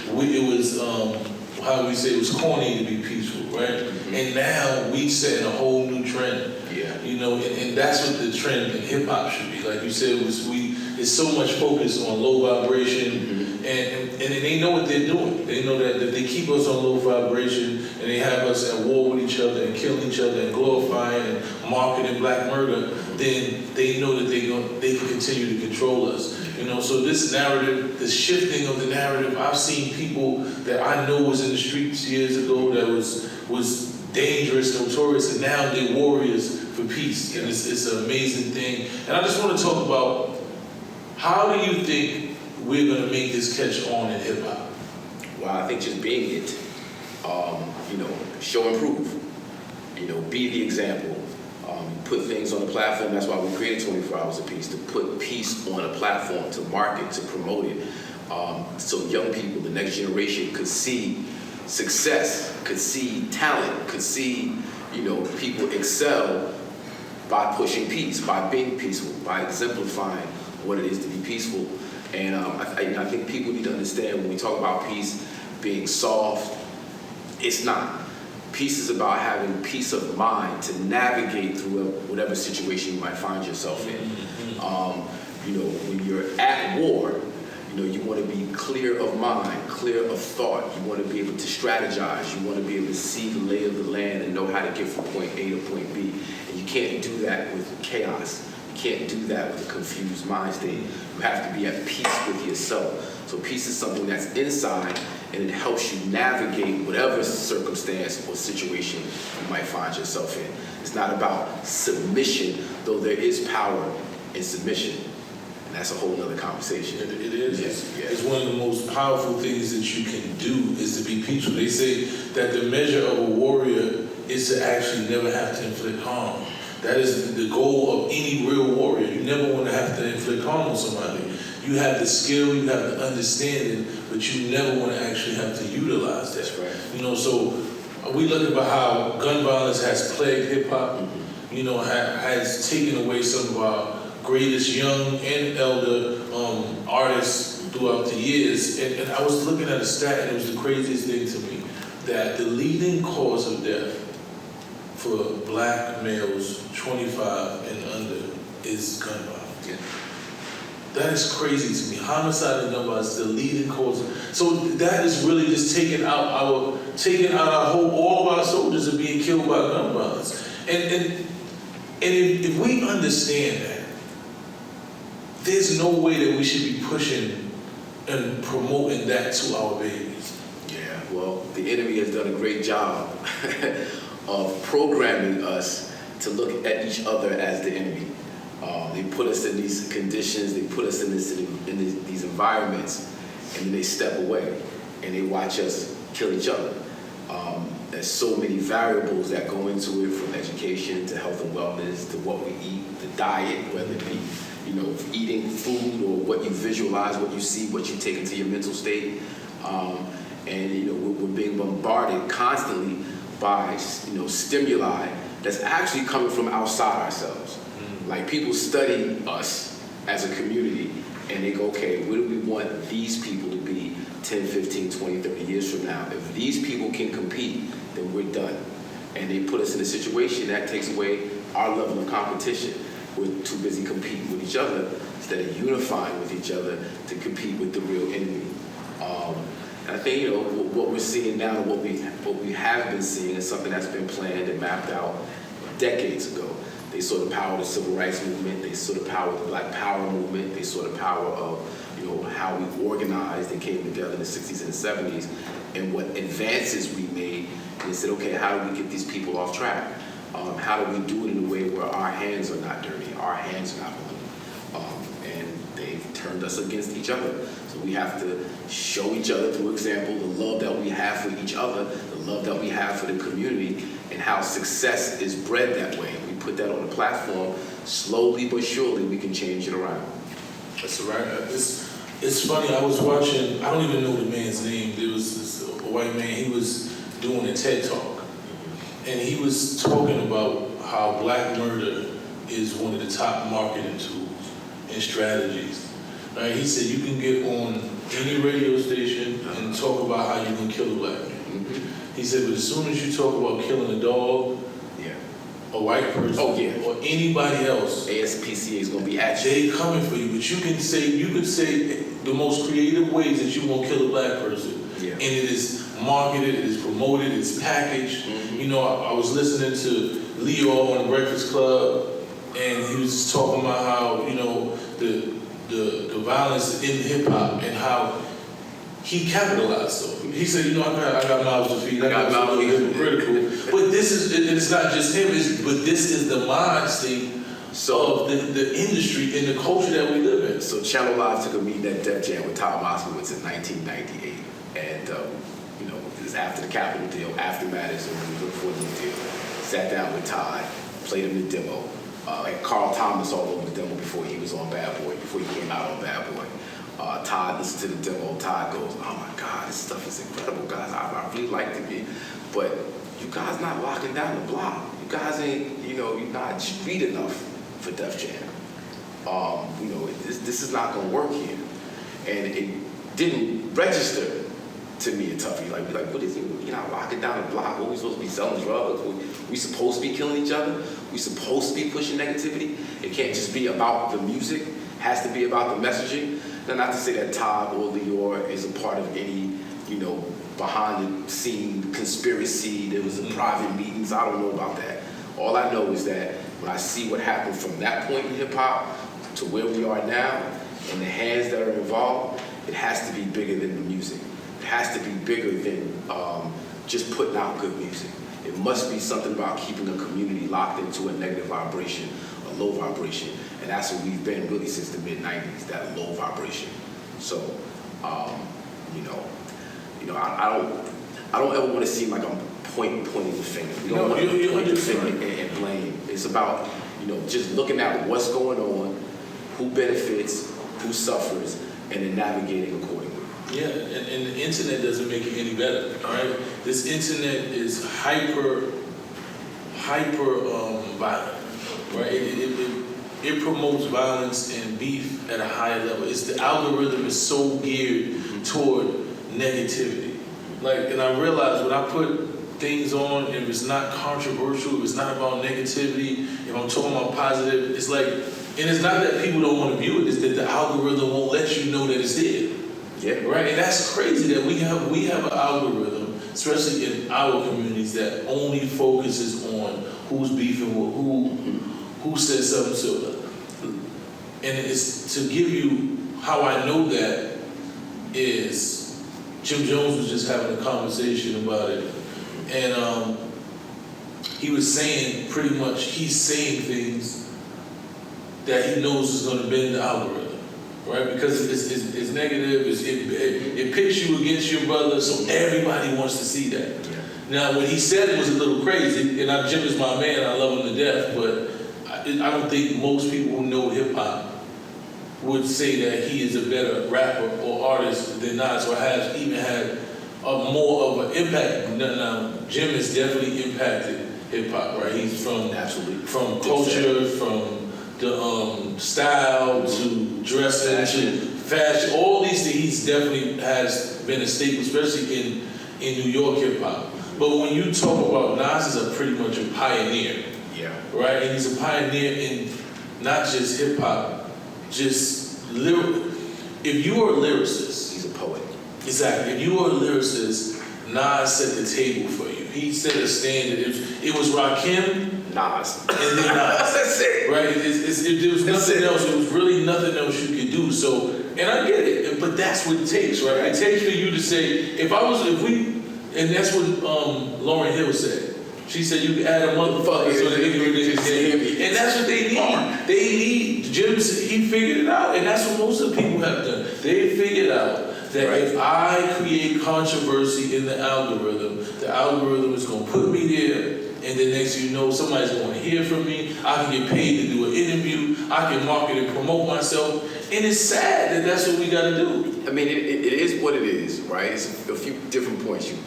how do we say, it was corny to be peaceful, right? Mm-hmm. And now we setting a whole new trend. And that's what the trend in hip hop should be. Like you said, it's so much focus on low vibration, and they know what they're doing. They know that if they keep us on low vibration and they have us at war with each other and killing each other and glorifying and marketing black murder, then they know that they can continue to control us. So this narrative, the shifting of the narrative, I've seen people that I know was in the streets years ago that was dangerous, notorious, and now they're warriors for peace. And it's an amazing thing. And I just want to talk about, how do you think we're going to make this catch on in hip hop? Well, I think just being it, show and prove, be the example. Put things on the platform. That's why we created 24 Hours of Peace, to put peace on a platform, to market, to promote it, so young people, the next generation, could see success, could see talent, could see, people excel by pushing peace, by being peaceful, by exemplifying what it is to be peaceful. And I think people need to understand, when we talk about peace being soft, it's not. Peace is about having peace of mind to navigate through whatever situation you might find yourself in. When you're at war, you want to be clear of mind, clear of thought. You want to be able to strategize. You want to be able to see the lay of the land and know how to get from point A to point B. And you can't do that with chaos. You can't do that with a confused mind state. You have to be at peace with yourself. So peace is something that's inside, and it helps you navigate whatever circumstance or situation you might find yourself in. It's not about submission, though there is power in submission. And that's a whole other conversation. It is. It's one of the most powerful things that you can do, is to be peaceful. They say that the measure of a warrior is to actually never have to inflict harm. That is the goal of any real warrior. You never want to have to inflict harm on somebody. You have the skill, you have the understanding, but you never want to actually have to utilize that. That's right. So we look about how gun violence has plagued hip hop, has taken away some of our greatest young and elder artists throughout the years. And I was looking at a stat, and it was the craziest thing to me, that the leading cause of death for black males 25 and under is gun violence. That is crazy to me. Homicide and gun violence is the leading cause. So that is really just taking out our whole, all of our soldiers are being killed by gun violence. And if we understand that, there's no way that we should be pushing and promoting that to our babies. Yeah, well, the enemy has done a great job of programming us to look at each other as the enemy. They put us in these conditions, they put us in these environments, and then they step away and they watch us kill each other. There's so many variables that go into it, from education to health and wellness to what we eat, the diet, whether it be eating food or what you visualize, what you see, what you take into your mental state. And we're being bombarded constantly by stimuli that's actually coming from outside ourselves. Like, people study us as a community, and they go, okay, where do we want these people to be 10, 15, 20, 30 years from now? If these people can compete, then we're done. And they put us in a situation that takes away our level of competition. We're too busy competing with each other instead of unifying with each other to compete with the real enemy. And I think, you know, what we're seeing now, what we have been seeing is something that's been planned and mapped out decades ago. They saw the power of the civil rights movement. They saw the power of the Black Power movement. They saw the power of, you know, how we organized and came together in the 60s and the 70s, and what advances we made. And they said, okay, how do we get these people off track? How do we do it in a way where our hands are not dirty, our hands are not bloody? And they've turned us against each other. So we have to show each other through example the love that we have for each other, the love that we have for the community, and how success is bred that way. We put that on the platform. Slowly but surely, we can change it around. That's right. It's funny. I was watching. I don't even know the man's name. There was this white man. He was doing a TED talk, and he was talking about how black murder is one of the top marketing tools and strategies. Right? He said you can get on any radio station and talk about how you can kill a black man. Mm-hmm. He said, but as soon as you talk about killing a dog, a white person, or anybody else, ASPCA is going to be at you. They coming for you. But you can say the most creative ways that you won't kill a black person, and it is marketed, it is promoted, it's packaged. Mm-hmm. You know, I was listening to Leo on the Breakfast Club, and he was just talking about how, you know, the violence in hip hop and how he capitalized. So he said, you know, I got mouths to feed. I got mouths to feed. Critical. But it's not just him. But this is the mind state of the industry and the culture that we live in. So Channel Live took a meeting at Def Jam with Tom Moskowitz in 1998, and you know, it was after the Capitol deal, after Madison, when we looked for the deal. Sat down with Todd, played him the demo. And Carl Thomas all over the demo before he was on Bad Boy, before he came out on Bad Boy. Todd listened to the demo. Todd goes, oh my God, this stuff is incredible, guys. I really like the beat. But you guys not locking down the block. You guys ain't, you know, you're not street enough for Def Jam. You know, this is not going to work here. And it didn't register to me at Tuffy. Like, what is it? You're not locking down the block. What are we supposed to be selling drugs? We supposed to be killing each other? We supposed to be pushing negativity? It can't just be about the music. It has to be about the messaging. Now, not to say that Todd or Lior is a part of any, you know, behind the scene conspiracy. There was a private meetings. I don't know about that. All I know is that when I see what happened from that point in hip hop to where we are now and the hands that are involved, it has to be bigger than the music. It has to be bigger than just putting out good music. It must be something about keeping a community locked into a negative vibration, a low vibration. And that's what we've been really since the mid-90s, that low vibration. So, you know, I don't ever want to seem like I'm pointing the finger. We don't want to point the finger and blame. It's about, you know, just looking at what's going on, who benefits, who suffers, and then navigating accordingly. Yeah, and the internet doesn't make it any better, right? This internet is hyper violent, right? It promotes violence and beef at a higher level. The algorithm is so geared toward negativity. Like, and I realize when I put things on, if it's not controversial, if it's not about negativity, if I'm talking about positive, it's like, and it's not that people don't want to view it, it's that the algorithm won't let you know that it's there. Yeah. Right? And that's crazy that we have an algorithm, especially in our communities, that only focuses on who's beefing with who says something. So, and it's to give you how I know that is Jim Jones was just having a conversation about it, and he was saying pretty much he's saying things that he knows is going to bend the algorithm. Right, because it's negative. It pits you against your brother, so everybody wants to see that. Yeah. Now, what he said was a little crazy, and Jim is my man. I love him to death, but I don't think most people who know hip hop would say that he is a better rapper or artist than Nas, or has even had more of an impact. Now, Jim has definitely impacted hip hop. Right, he's from culture, from the style to dressing to fashion, all these things, he's definitely has been a staple, especially in New York hip hop. But when you talk about Nas, is pretty much a pioneer. Yeah. Right, and he's a pioneer in not just hip hop, just lyric. If you are a lyricist, he's a poet. Exactly. If you are a lyricist, Nas set the table for you. He set a standard. It was Rakim, Nas, and then Nas. That's it. Right. If there was nothing else, it was really nothing else you could do. So, and I get it, but that's what it takes, right? It takes for you to say, and that's what Lauryn Hill said. She said you can add a motherfucker so the ignorant niggas can hear me. And that's what they need. They need, Jim said, he figured it out, and that's what most of the people have done. They figured out that if I create controversy in the algorithm is going to put me there, and then next thing you know, somebody's going to hear from me. I can get paid to do an interview. I can market and promote myself. And it's sad that that's what we got to do. I mean, it is what it is, right? It's a few different points you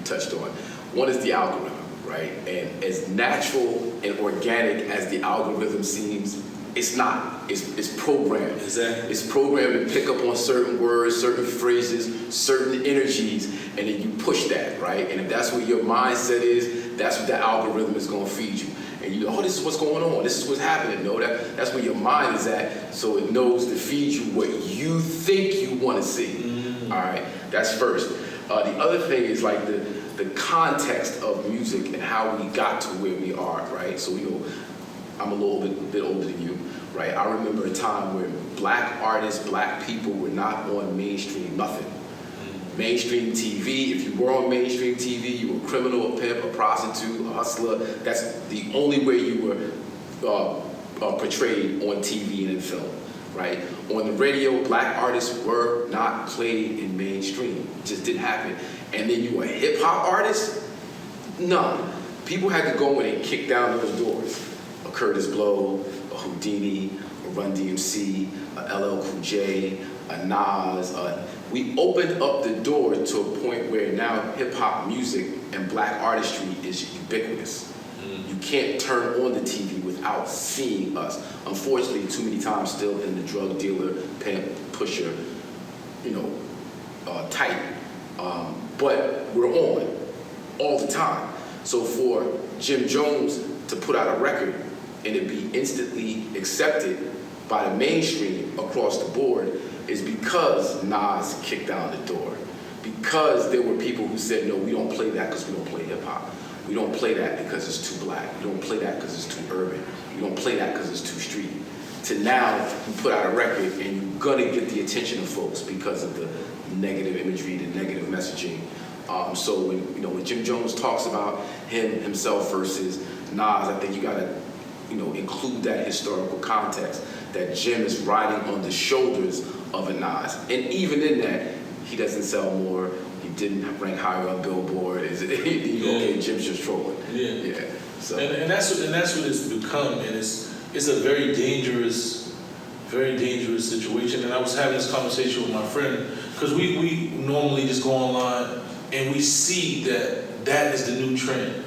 touched on. One is the algorithm. Right? And as natural and organic as the algorithm seems, it's not. It's programmed. Exactly. It's programmed to pick up on certain words, certain phrases, certain energies, and then you push that, right? And if that's what your mindset is, that's what the algorithm is going to feed you. And you, this is what's going on. This is what's happening. No, that's where your mind is at, so it knows to feed you what you think you want to see. Mm-hmm. All right? That's first. The other thing is like the context of music and how we got to where we are, right? So, I'm a little bit older than you, right? I remember a time where black artists, black people were not on mainstream nothing. Mainstream TV, if you were on mainstream TV, you were a criminal, a pimp, a prostitute, a hustler. That's the only way you were portrayed on TV and in film, right? On the radio, black artists were not played in mainstream. It just didn't happen. And then you were a hip-hop artist? None. People had to go in and kick down those doors. A Curtis Blow, a Houdini, a Run DMC, a LL Cool J, a Nas. We opened up the door to a point where now hip-hop music and black artistry is ubiquitous. You can't turn on the TV without seeing us. Unfortunately, too many times still in the drug dealer, pimp, pusher, type. But we're on all the time. So for Jim Jones to put out a record and it be instantly accepted by the mainstream across the board is because Nas kicked down the door. Because there were people who said, no, we don't play that because we don't play hip hop. We don't play that because it's too black. We don't play that because it's too urban. We don't play that because it's too street. To now, you put out a record and you're gonna get the attention of folks because of the negative imagery, the negative messaging. So when Jim Jones talks about himself versus Nas, I think you gotta include that historical context that Jim is riding on the shoulders of a Nas, and even in that, he doesn't sell more. He didn't rank higher on Billboard. Okay, Jim's just trolling. Yeah. So and that's what it's become, and it's a very dangerous situation. And I was having this conversation with my friend because we normally just go online and we see that is the new trend.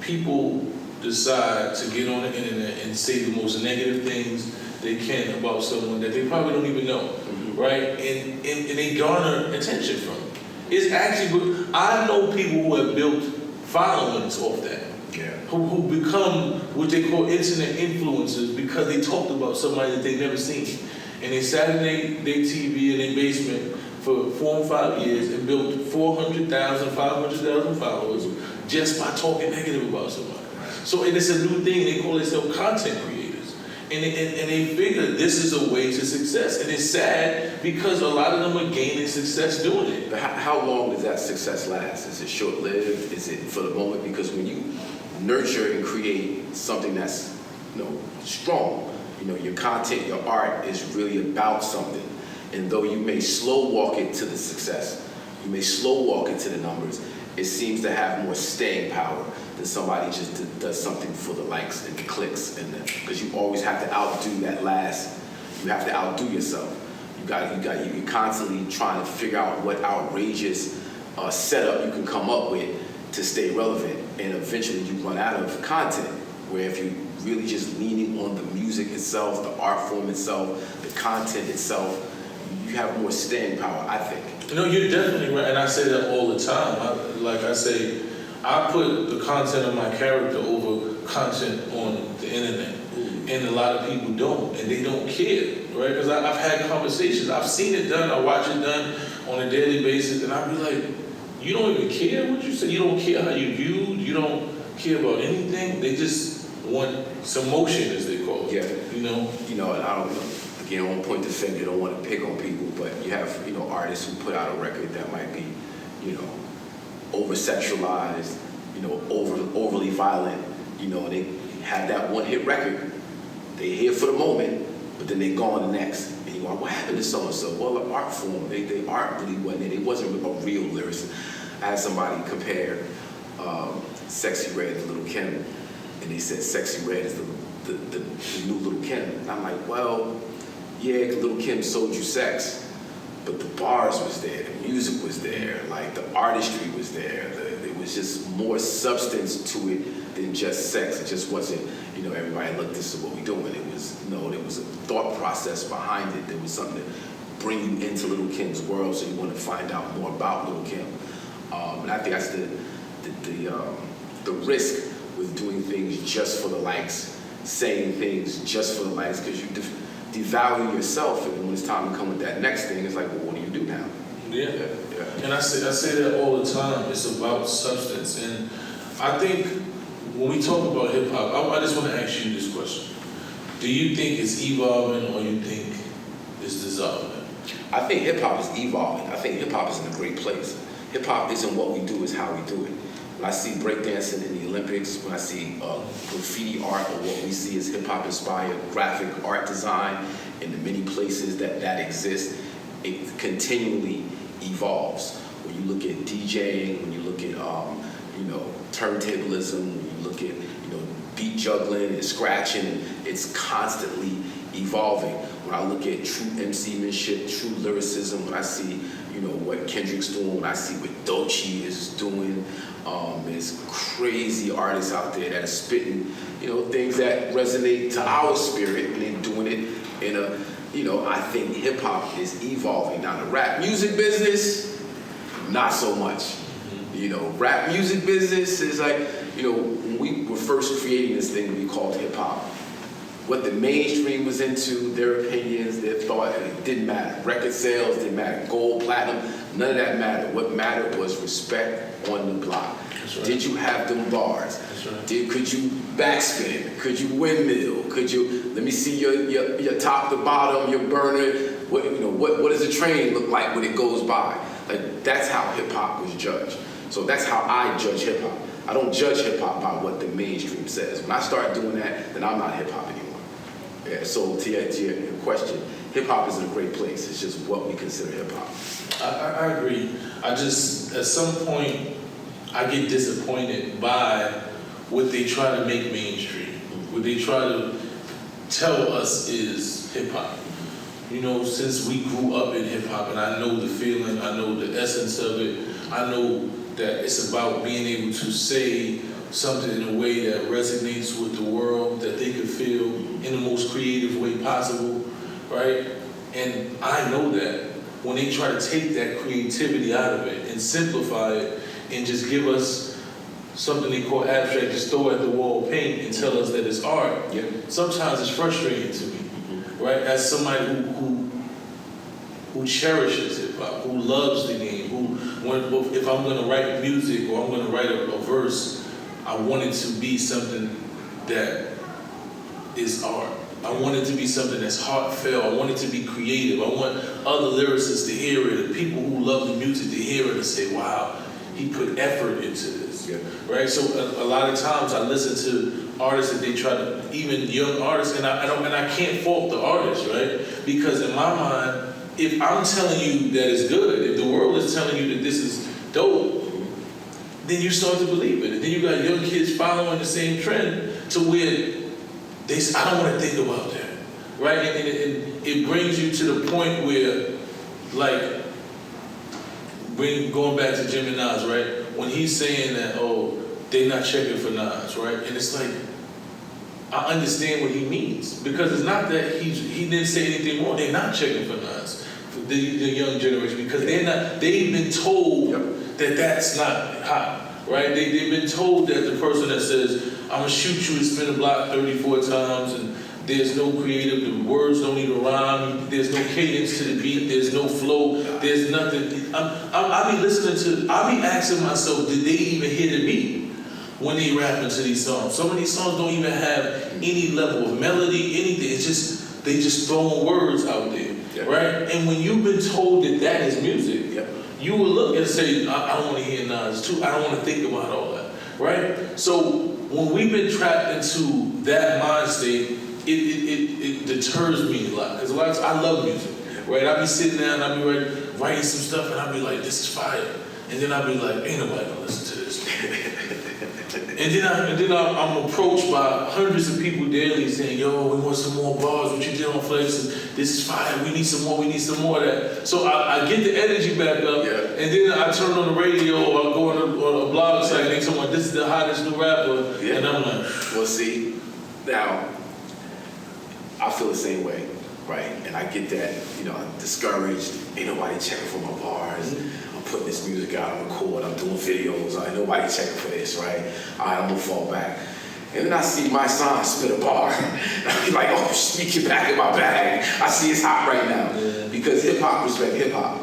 People decide to get on the internet and say the most negative things they can about someone that they probably don't even know, right? And they garner attention from it. It's actually, I know people who have built followings off that. Yeah. Who become what they call internet influencers because they talked about somebody that they never seen. And they sat in their TV in their basement for 4 or 5 years and built 400,000, 500,000 followers just by talking negative about somebody. So, and it's a new thing, they call themselves content creators. And they figure this is a way to success. And it's sad because a lot of them are gaining success doing it. But how long does that success last? Is it short-lived? Is it for the moment? Because when you nurture and create something that's strong, your content, your art is really about something. And though you may slow walk it to the success, you may slow walk it to the numbers, it seems to have more staying power than somebody just does something for the likes and the clicks, and because you always have to outdo that last. You have to outdo yourself. You're constantly trying to figure out what outrageous setup you can come up with to stay relevant, and eventually you run out of content. where if you really just leaning on the music itself, the art form itself, the content itself, you have more staying power, I think. You know, you're definitely right, and I say that all the time. I put the content of my character over content on the internet, and a lot of people don't, and they don't care, right? Because I've had conversations, I've seen it done, I watch it done on a daily basis, and I'll be like, you don't even care what you say, you don't care how you viewed, you don't care about anything. They just want some motion, as they call it. Yeah. You know, and I don't know. Again, I won't point the finger, don't want to pick on people, but you have, artists who put out a record that might be, over-sexualized, overly violent, and they have that one-hit record. They here for the moment, but then they gone the next. And you go, what happened to so-and-so? Well, the art form, they art really wasn't it. It wasn't a real lyricist. I had somebody compare Sexy Red to Little Kim, and they said Sexy Red is the new Little Kim. And I'm like, well, yeah, Little Kim sold you sex, but the bars was there, the music was there, like the artistry was there. There was just more substance to it than just sex. It just wasn't, everybody, look, this is what we're doing. It was, there was a thought process behind it. There was something to bring you into Little Kim's world, so you want to find out more about Little Kim. And I think that's the risk with doing things just for the likes, saying things just for the likes, because you devalue yourself, and when it's time to come with that next thing, it's like, well, what do you do now? Yeah. And I say that all the time. It's about substance, and I think when we talk about hip hop, I just want to ask you this question: do you think it's evolving, or you think it's dissolving? I think hip hop is evolving. I think hip hop is in a great place. Hip hop isn't what we do; it's how we do it. When I see breakdancing in the Olympics, when I see graffiti art, or what we see as hip hop inspired graphic art design in the many places that exist, it continually evolves. When you look at DJing, when you look at turntablism, when you look at beat juggling and scratching, it's constantly evolving. When I look at true MCmanship, true lyricism, when I see what Kendrick's doing, when I see what Dolce is doing, there's crazy artists out there that are spitting, things that resonate to our spirit, and they're doing it in a, I think hip hop is evolving. Now the rap music business, not so much. Rap music business is like, when we were first creating this thing we called hip hop, what the mainstream was into, their opinions, their thought, it didn't matter. Record sales didn't matter. Gold, platinum, none of that mattered. What mattered was respect on the block. That's right. Did you have them bars? That's right. Could you backspin? Could you windmill? Could you, let me see your top to bottom, your burner. What does a train look like when it goes by? Like, that's how hip hop was judged. So that's how I judge hip hop. I don't judge hip hop by what the mainstream says. When I start doing that, then I'm not hip hop anymore. Yeah, so to your question, hip hop is in a great place. It's just what we consider hip hop. I agree. I just, at some point, I get disappointed by what they try to make mainstream. What they try to tell us is hip hop. Since we grew up in hip hop, and I know the feeling, I know the essence of it, I know that it's about being able to say something in a way that resonates with the world, that they can feel in the most creative way possible, right? And I know that when they try to take that creativity out of it and simplify it and just give us something they call abstract, just throw at the wall paint and tell us that it's art, sometimes it's frustrating to me, right? As somebody who cherishes hip hop, who loves the game, if I'm going to write music or I'm going to write a verse, I want it to be something that is art. I want it to be something that's heartfelt. I want it to be creative. I want other lyricists to hear it, and people who love the music to hear it and say, wow, he put effort into this, right? So a lot of times I listen to artists that they try to, even young artists, and I can't fault the artists, right? Because in my mind, if I'm telling you that it's good, if the world is telling you that this is dope, then you start to believe it. And then you got young kids following the same trend to where they say, I don't want to think about that, right? And it brings you to the point where, like, going back to Jim and Nas, right? When he's saying that, oh, they're not checking for Nas, right? And it's like, I understand what he means, because it's not that he didn't say anything wrong. They're not checking for knives, the young generation, because they've been told that that's not hot, right? They've been told that the person that says, I'm gonna shoot you and spin a block 34 times, and there's no creative, the words don't even rhyme, there's no cadence to the beat, there's no flow, there's nothing. I be asking myself, did they even hear the beat when they rap into these songs? Some of these songs don't even have any level of melody, anything. It's just, they just throwing words out there, right? And when you've been told that that is music, you will look and say, I don't want to hear Nas too, I don't want to think about all that, right? So when we've been trapped into that mind state, it deters me a lot, because a lot of times I love music, right? I be sitting down, I be writing some stuff, and I be like, this is fire, and then I be like, ain't nobody gonna listen to this. and then I'm approached by hundreds of people daily saying, yo, we want some more bars, what you did on Flex, this is fire, we need some more of that. So I get the energy back up, and then I turn on the radio, or I go on a blog site, and they tell me, this is the hottest new rapper, and I'm like, well, see, now, I feel the same way, right? And I get that, I'm discouraged. Ain't nobody checking for my bars. I'm putting this music out, I'm recording, I'm doing videos. Ain't nobody checking for this, right? All right, I'm gonna fall back. And then I see my son spit a bar. I be like, oh, sneak it back in my bag. I see it's hot right now. Because hip-hop respect hip-hop,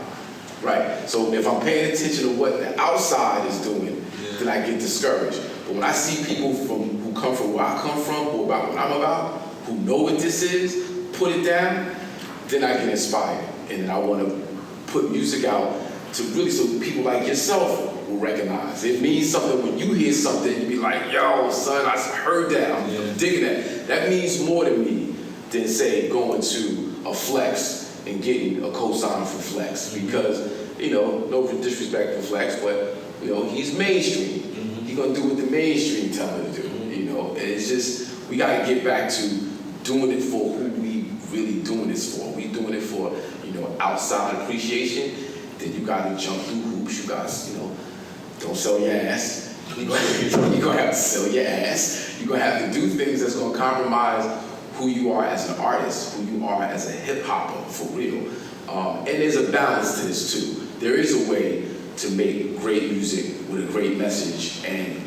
right? So if I'm paying attention to what the outside is doing, then I get discouraged. But when I see people who come from where I come from, who about what I'm about, who know what this is, put it down, then I get inspired. And then I want to put music out to really, so people like yourself will recognize. It means something when you hear something, you be like, yo, son, I heard that, I'm digging that. That means more to me than, say, going to a Flex and getting a cosign for Flex. Because, no disrespect for Flex, but, he's mainstream. He's going to do what the mainstream tell him to do, And it's just, we got to get back to doing it for who we really doing this for. We doing it for, outside appreciation. Then you got to jump through hoops. You guys, don't sell your ass. You're going to have to sell your ass. You're going to have to do things that's going to compromise who you are as an artist, who you are as a hip-hopper, for real. And there's a balance to this, too. There is a way to make great music with a great message. And,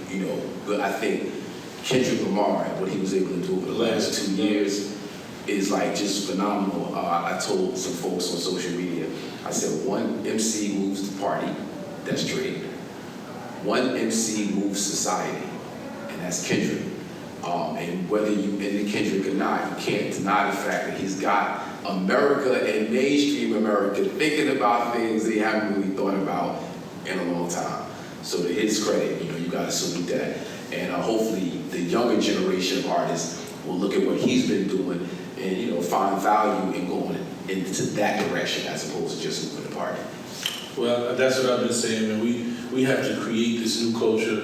but I think Kendrick Lamar, what he was able to do over the last 2 years is like just phenomenal. I told some folks on social media, I said, one MC moves the party, that's Drake. One MC moves society, and that's Kendrick. And whether you into Kendrick or not, you can't deny the fact that he's got America and mainstream America thinking about things they haven't really thought about in a long time. So to his credit, you gotta salute that. And hopefully the younger generation of artists will look at what he's been doing and find value in going into that direction as opposed to just moving the party. Well, that's what I've been saying, man. We have to create this new culture,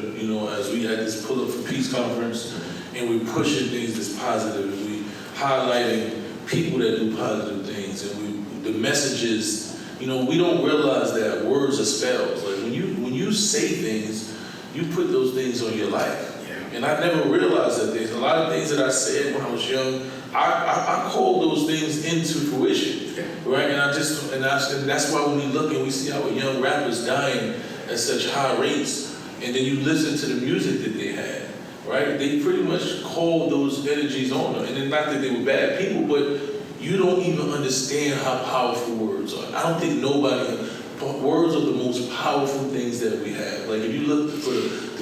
as we had this Pull Up for Peace conference, and we're pushing things that's positive, and we highlighting people that do positive things, and the messages, we don't realize that words are spells. Like when you say things, you put those things on your life. And I never realized that there's a lot of things that I said when I was young, I called those things into fruition, right? And that's why when we look and we see our young rappers dying at such high rates, and then you listen to the music that they had, right? They pretty much called those energies on them. And then not that they were bad people, but you don't even understand how powerful words are. I don't think words are the most powerful things that we have. Like if you look for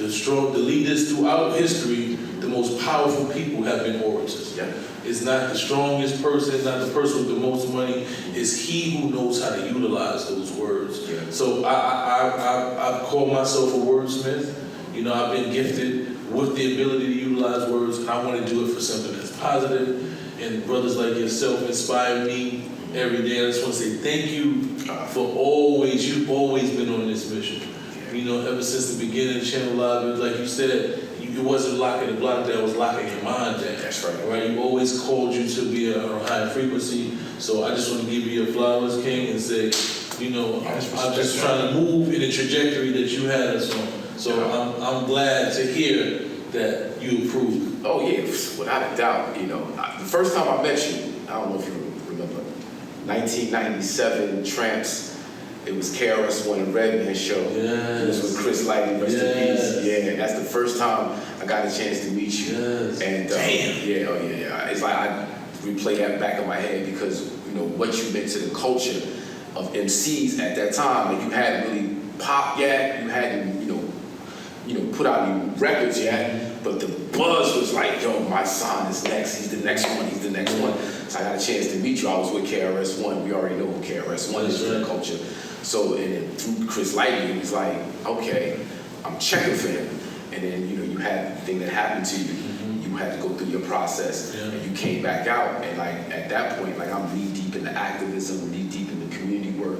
the leaders throughout history, the most powerful people have been orators. It's not the strongest person, it's not the person with the most money, it's he who knows how to utilize those words. So I call myself a wordsmith. I've been gifted with the ability to utilize words, and I want to do it for something that's positive. And brothers like yourself inspire me every day. I just want to say thank you for you've always been on this mission. Ever since the beginning of Channel Live, like you said, it wasn't locking the block down, it was locking your mind down. That's right. Right? You always called you to be on a high frequency. So I just want to give you your flowers, King, and say, I'm just trying to move in the trajectory that you had us on. So I'm glad to hear that you approve? Oh yeah, without a doubt. You know, the first time I met you, I don't know if you remember, 1997 Tramps. It was KRS-One and Redman show. Yes. It was with Chris Lighty, rest in peace. Yeah, that's the first time I got a chance to meet you. Yes. And damn. Yeah, oh yeah. It's like I replay that back in my head because you know what you meant to the culture of MCs at that time. Like you hadn't really popped yet. You hadn't put out any records yet. But the buzz was like, yo, my son is next. He's the next one. He's the next one. So I got a chance to meet you. I was with KRS-One. We already know who KRS-One is in the culture. So, and then through Chris Lighty, it was like, okay, I'm checking for him. And then, you had the thing that happened to you. You had to go through your process. Yeah. And you came back out. And like, at that point, like I'm knee deep in the activism, knee deep in the community work,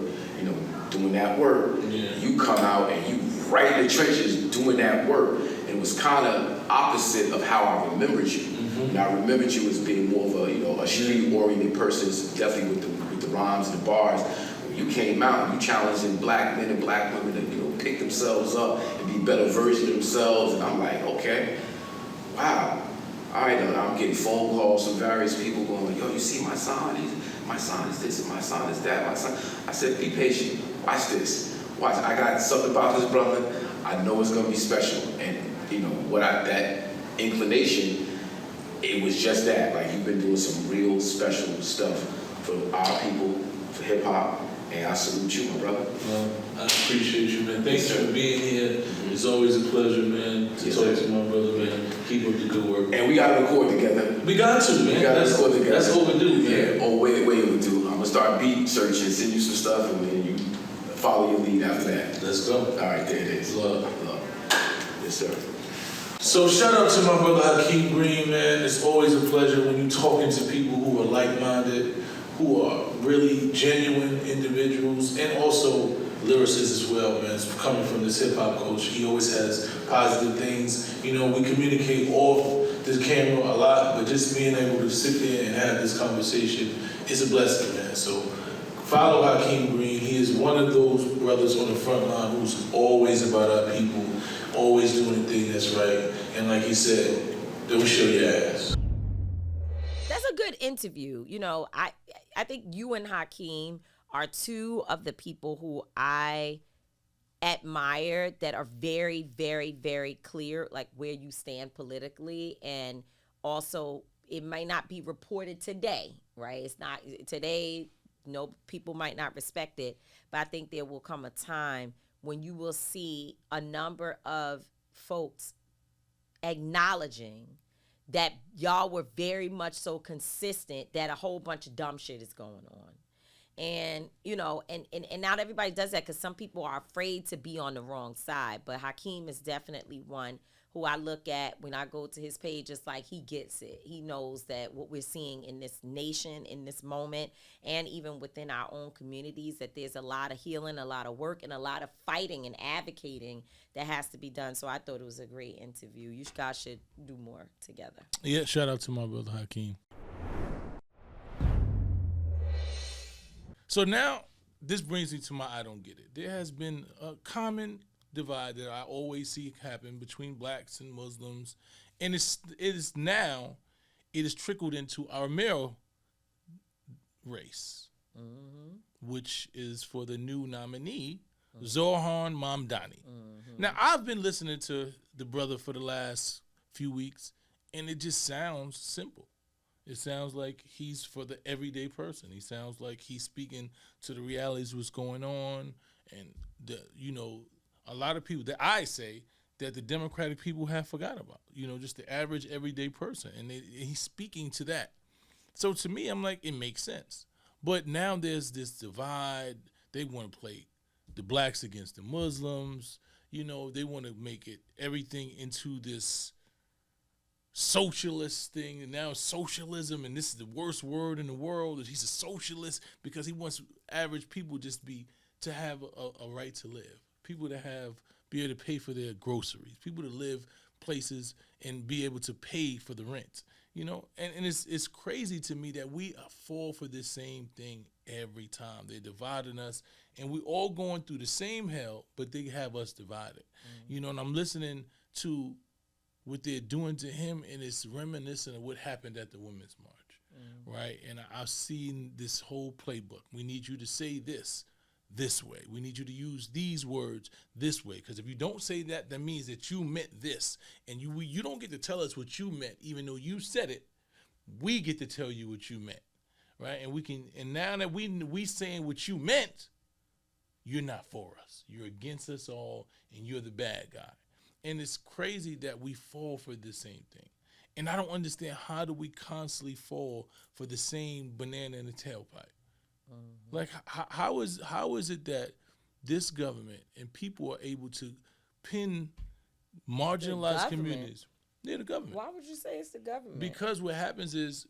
doing that work. Yeah. You come out and you right in the trenches doing that work. And it was kind of opposite of how I remembered you. And I remembered you as being more of a street-oriented person, definitely with the rhymes and the bars. You came out and you challenging black men and black women to pick themselves up and be better versions of themselves. And I'm like, okay, wow. All right, I'm getting phone calls from various people going, yo, you see my son? My son is this and my son is that. My son. I said, be patient. Watch this. Watch. I got something about this brother. I know it's gonna be special. And that inclination, it was just that. Like you've been doing some real special stuff for our people, for hip hop. And I salute you, my brother. Well, I appreciate you, man. Thanks for being here. It's always a pleasure, man, to talk to my brother, man. Keep up the good work. And we got to record together. We got to, man. We got to record together. That's overdue, man. Yeah, way overdue. I'm going to start beat searching, send you some stuff, and then you follow your lead after that. Let's go. All right, there it is. Love. Yes, sir. So shout out to my brother Hakim Green, man. It's always a pleasure when you're talking to people who are like-minded, who are really genuine individuals, and also lyricists as well, man. It's coming from this hip-hop coach. He always has positive things. We communicate off this camera a lot, but just being able to sit there and have this conversation is a blessing, man. So follow Hakim Green. He is one of those brothers on the front line who's always about our people, always doing the thing that's right. And like he said, don't show your ass. That's a good interview. I think you and Hakim are two of the people who I admire that are very, very, very clear, like where you stand politically. And also, it might not be reported today, right? It's not today. People might not respect it, but I think there will come a time when you will see a number of folks acknowledging that y'all were very much so consistent that a whole bunch of dumb shit is going on. And, and not everybody does that because some people are afraid to be on the wrong side. But Hakim is definitely one who I look at when I go to his page. It's like he gets it. He knows that what we're seeing in this nation, in this moment, and even within our own communities, that there's a lot of healing, a lot of work, and a lot of fighting and advocating that has to be done. So I thought it was a great interview. You guys should do more together. Yeah, shout out to my brother Hakim. So now, this brings me to my I don't get it. There has been a common divide that I always see happen between blacks and Muslims, and it is trickled into our male race, which is for the new nominee, Zohan Mamdani. Now, I've been listening to the brother for the last few weeks, and it just sounds simple. It sounds like he's for the everyday person. He sounds like he's speaking to the realities of what's going on, and a lot of people that I say that the Democratic people have forgot about. Just the average everyday person, and he's speaking to that. So to me, I'm like, it makes sense. But now there's this divide. They want to play the blacks against the Muslims. They want to make it everything into this socialist thing, and now socialism, and this is the worst word in the world. He's a socialist because he wants average people to have a right to live. People to be able to pay for their groceries. People to live places and be able to pay for the rent. And it's crazy to me that we fall for this same thing every time. They're dividing us, and we all going through the same hell, but they have us divided. And I'm listening to what they're doing to him, and it's reminiscent of what happened at the Women's March, right? And I've seen this whole playbook. We need you to say this way. We need you to use these words this way, because if you don't say that, that means that you meant this, and you don't get to tell us what you meant, even though you said it. We get to tell you what you meant, right? And we can. And now that we saying what you meant, you're not for us. You're against us all, and you're the bad guy. And it's crazy that we fall for the same thing. And I don't understand, how do we constantly fall for the same banana in the tailpipe? Like, how is it that this government and people are able to pin marginalized communities? They're the government. Why would you say it's the government? Because what happens is,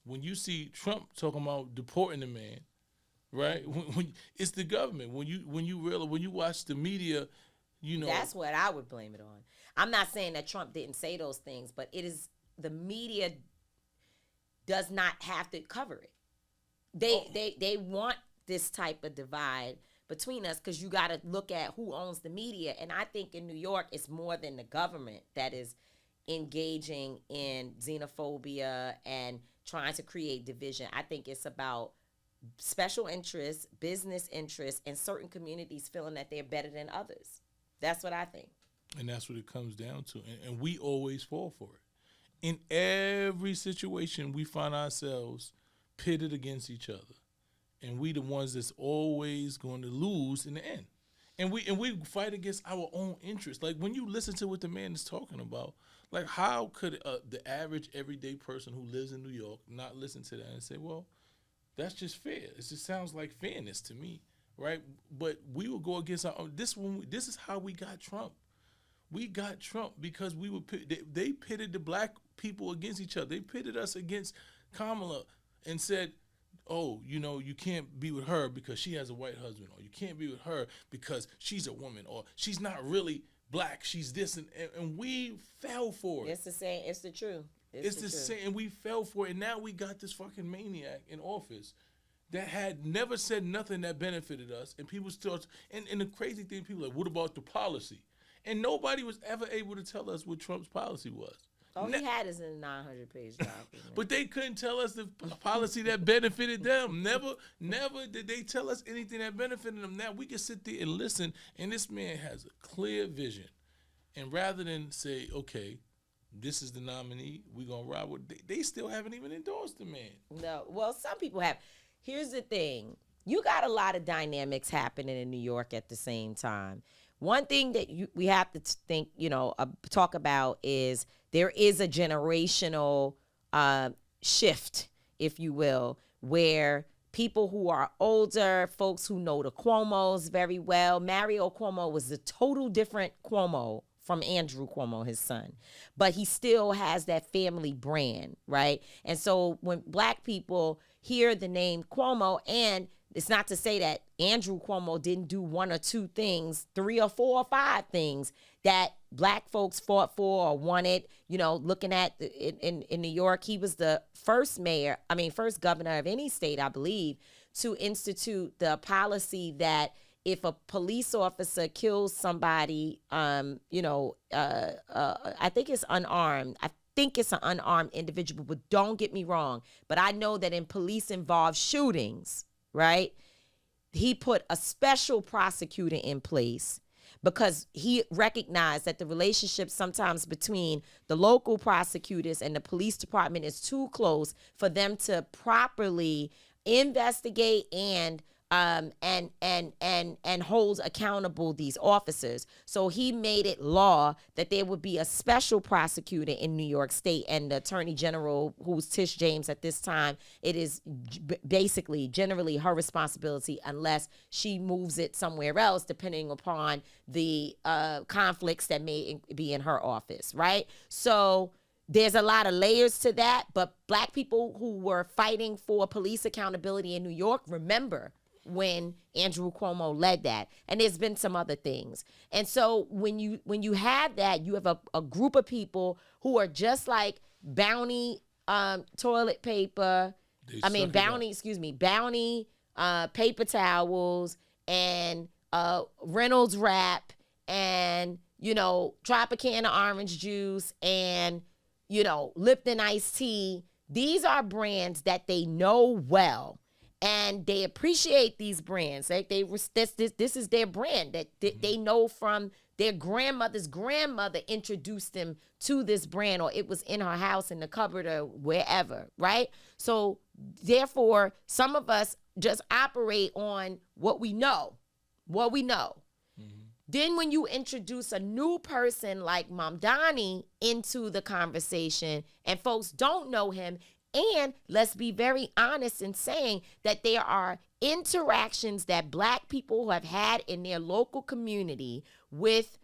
when you see Trump talking about deporting a man, right? When it's the government. When you watch the media, you know. That's what I would blame it on. I'm not saying that Trump didn't say those things, but it is the media does not have to cover it. They want this type of divide between us, because you got to look at who owns the media. And I think in New York, it's more than the government that is engaging in xenophobia and trying to create division. I think it's about special interests, business interests, and certain communities feeling that they're better than others. That's what I think. And that's what it comes down to. And we always fall for it. In every situation, we find ourselves pitted against each other. And we the ones that's always going to lose in the end. And we fight against our own interests. Like, when you listen to what the man is talking about, like, how could the average everyday person who lives in New York not listen to that and say, well, that's just fair. It just sounds like fairness to me, right? But we will go against our own. This is how we got Trump. We got Trump because they pitted the black people against each other. They pitted us against Kamala and said, oh, you know, you can't be with her because she has a white husband, or you can't be with her because she's a woman, or she's not really black, she's this, and we fell for it. It's the same. It's the truth. It's the same, and we fell for it. And now we got this fucking maniac in office that had never said nothing that benefited us, and people still. And the crazy thing, people are like, what about the policy? And nobody was ever able to tell us what Trump's policy was. All he had is in a 900-page document. But they couldn't tell us the policy that benefited them. Never did they tell us anything that benefited them. Now we can sit there and listen, and this man has a clear vision. And rather than say, okay, this is the nominee, we're going to ride with, they still haven't even endorsed the man. No, well, some people have. Here's the thing. You got a lot of dynamics happening in New York at the same time. One thing that we have to think, talk about is there is a generational shift, if you will, where people who are older, folks who know the Cuomos very well. Mario Cuomo was a total different Cuomo from Andrew Cuomo, his son. But he still has that family brand, right? And so when black people hear the name Cuomo, and it's not to say that Andrew Cuomo didn't do one or two things, 3 or 4 or 5 things that black folks fought for or wanted. Looking at in New York, he was the first governor of any state, I believe, to institute the policy that if a police officer kills somebody, I think it's unarmed. I think it's an unarmed individual, but don't get me wrong. But I know that in police-involved shootings, right, he put a special prosecutor in place because he recognized that the relationship sometimes between the local prosecutors and the police department is too close for them to properly investigate and hold accountable these officers. So he made it law that there would be a special prosecutor in New York State, and the Attorney General, who's Tish James at this time, it is basically generally her responsibility unless she moves it somewhere else, depending upon the conflicts that may be in her office, right? So there's a lot of layers to that, but black people who were fighting for police accountability in New York remember when Andrew Cuomo led that. And there's been some other things. And so when you have that, you have a group of people who are just like Bounty toilet paper, Bounty paper towels and Reynolds wrap and Tropicana orange juice and, Lipton iced tea. These are brands that they know well. And they appreciate these brands. Like this is their brand that they know from their grandmother's grandmother introduced them to this brand, or it was in her house in the cupboard or wherever, right? So therefore, some of us just operate on what we know. Then when you introduce a new person like Mamdani into the conversation and folks don't know him, and let's be very honest in saying that there are interactions that Black people have had in their local community with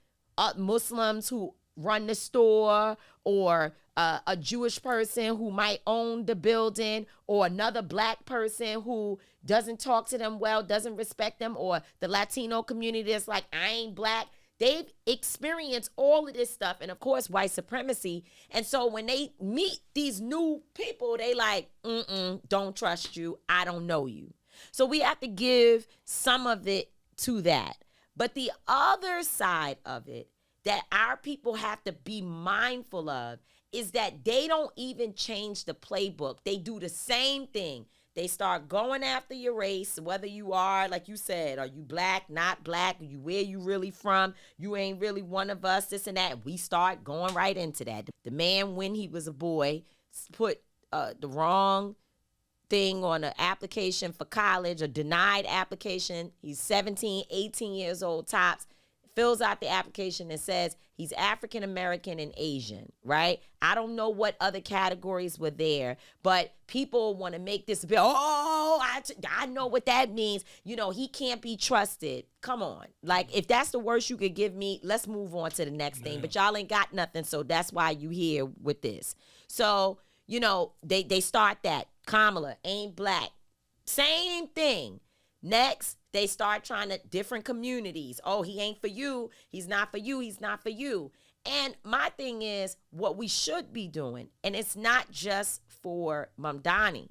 Muslims who run the store, or a Jewish person who might own the building, or another Black person who doesn't talk to them well, doesn't respect them, or the Latino community that's like, I ain't Black. They've experienced all of this stuff, and of course, white supremacy. And so when they meet these new people, they like, don't trust you. I don't know you. So we have to give some of it to that. But the other side of it that our people have to be mindful of is that they don't even change the playbook. They do the same thing. They start going after your race, whether you are, like you said, are you Black, not Black, are you where you really from, you ain't really one of us, this and that. We start going right into that. The man, when he was a boy, put the wrong thing on an application for college, a denied application. He's 17, 18 years old tops. Fills out the application and says he's African American and Asian, right? I don't know what other categories were there, but people want to make this bill. I know what that means. He can't be trusted. Come on. Like, if that's the worst you could give me, let's move on to the next thing. But y'all ain't got nothing, so that's why you here with this. So, they start that. Kamala ain't Black. Same thing. Next, they start trying to different communities. Oh, he ain't for you. He's not for you. He's not for you. And my thing is what we should be doing. And it's not just for Mamdani,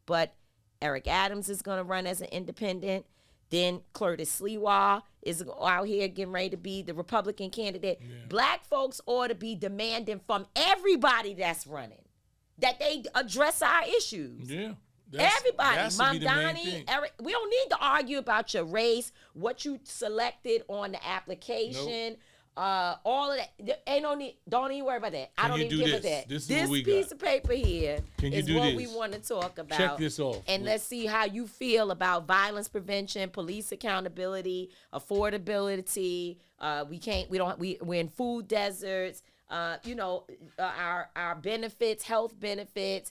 but Eric Adams is going to run as an independent. Then Curtis Sliwa is out here getting ready to be the Republican candidate. Yeah. Black folks ought to be demanding from everybody that's running that they address our issues. Yeah. Everybody, Mamdani, Eric, we don't need to argue about your race, what you selected on the application, all of that. Ain't no need. Don't even worry about that. I don't even give a that. This piece of paper here is what we want to talk about. Check this off. And let's see how you feel about violence prevention, police accountability, affordability. We're in food deserts. Our benefits, health benefits.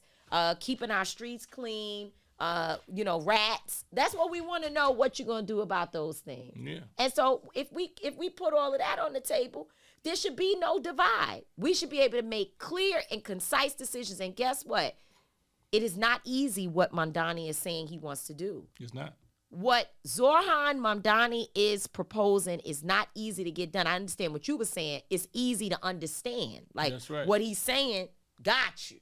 Keeping our streets clean, rats. That's what we want to know, what you're going to do about those things. Yeah. And so if we put all of that on the table, there should be no divide. We should be able to make clear and concise decisions. And guess what? It is not easy what Mamdani is saying he wants to do. It's not. What Zohran Mamdani is proposing is not easy to get done. I understand what you were saying. It's easy to understand. Like, that's right. What he's saying got you.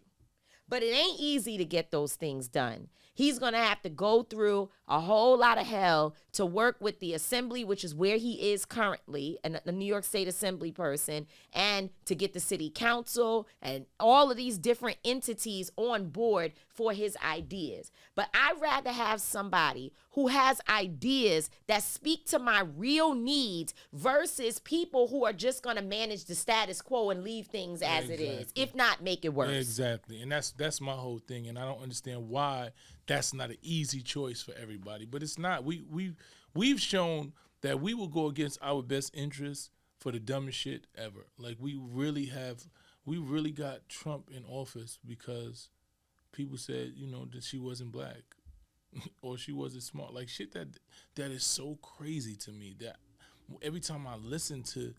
But it ain't easy to get those things done. He's going to have to go through a whole lot of hell to work with the assembly, which is where he is currently, a New York State Assembly person, and to get the city council and all of these different entities on board for his ideas. But I'd rather have somebody who has ideas that speak to my real needs versus people who are just going to manage the status quo and leave things as it is, if not make it worse. Exactly. And that's my whole thing. And I don't understand why that's not an easy choice for everybody. But it's not. We've shown that we will go against our best interests for the dumbest shit ever. Like, we really got Trump in office because people said, that she wasn't Black or she wasn't smart. Like, shit that is so crazy to me that every time I listen to,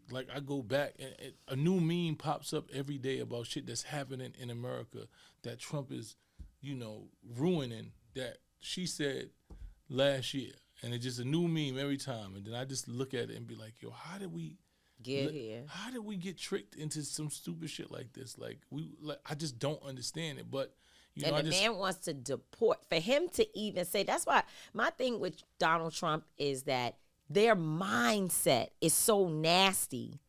like, I go back and a new meme pops up every day about shit that's happening in America that Trump is, ruining, that she said last year. And it's just a new meme every time. And then I just look at it and be like, yo, how did we get here? How did we get tricked into some stupid shit like this? I just don't understand it. But man wants to deport. For him to even say, that's why my thing with Donald Trump is that their mindset is so nasty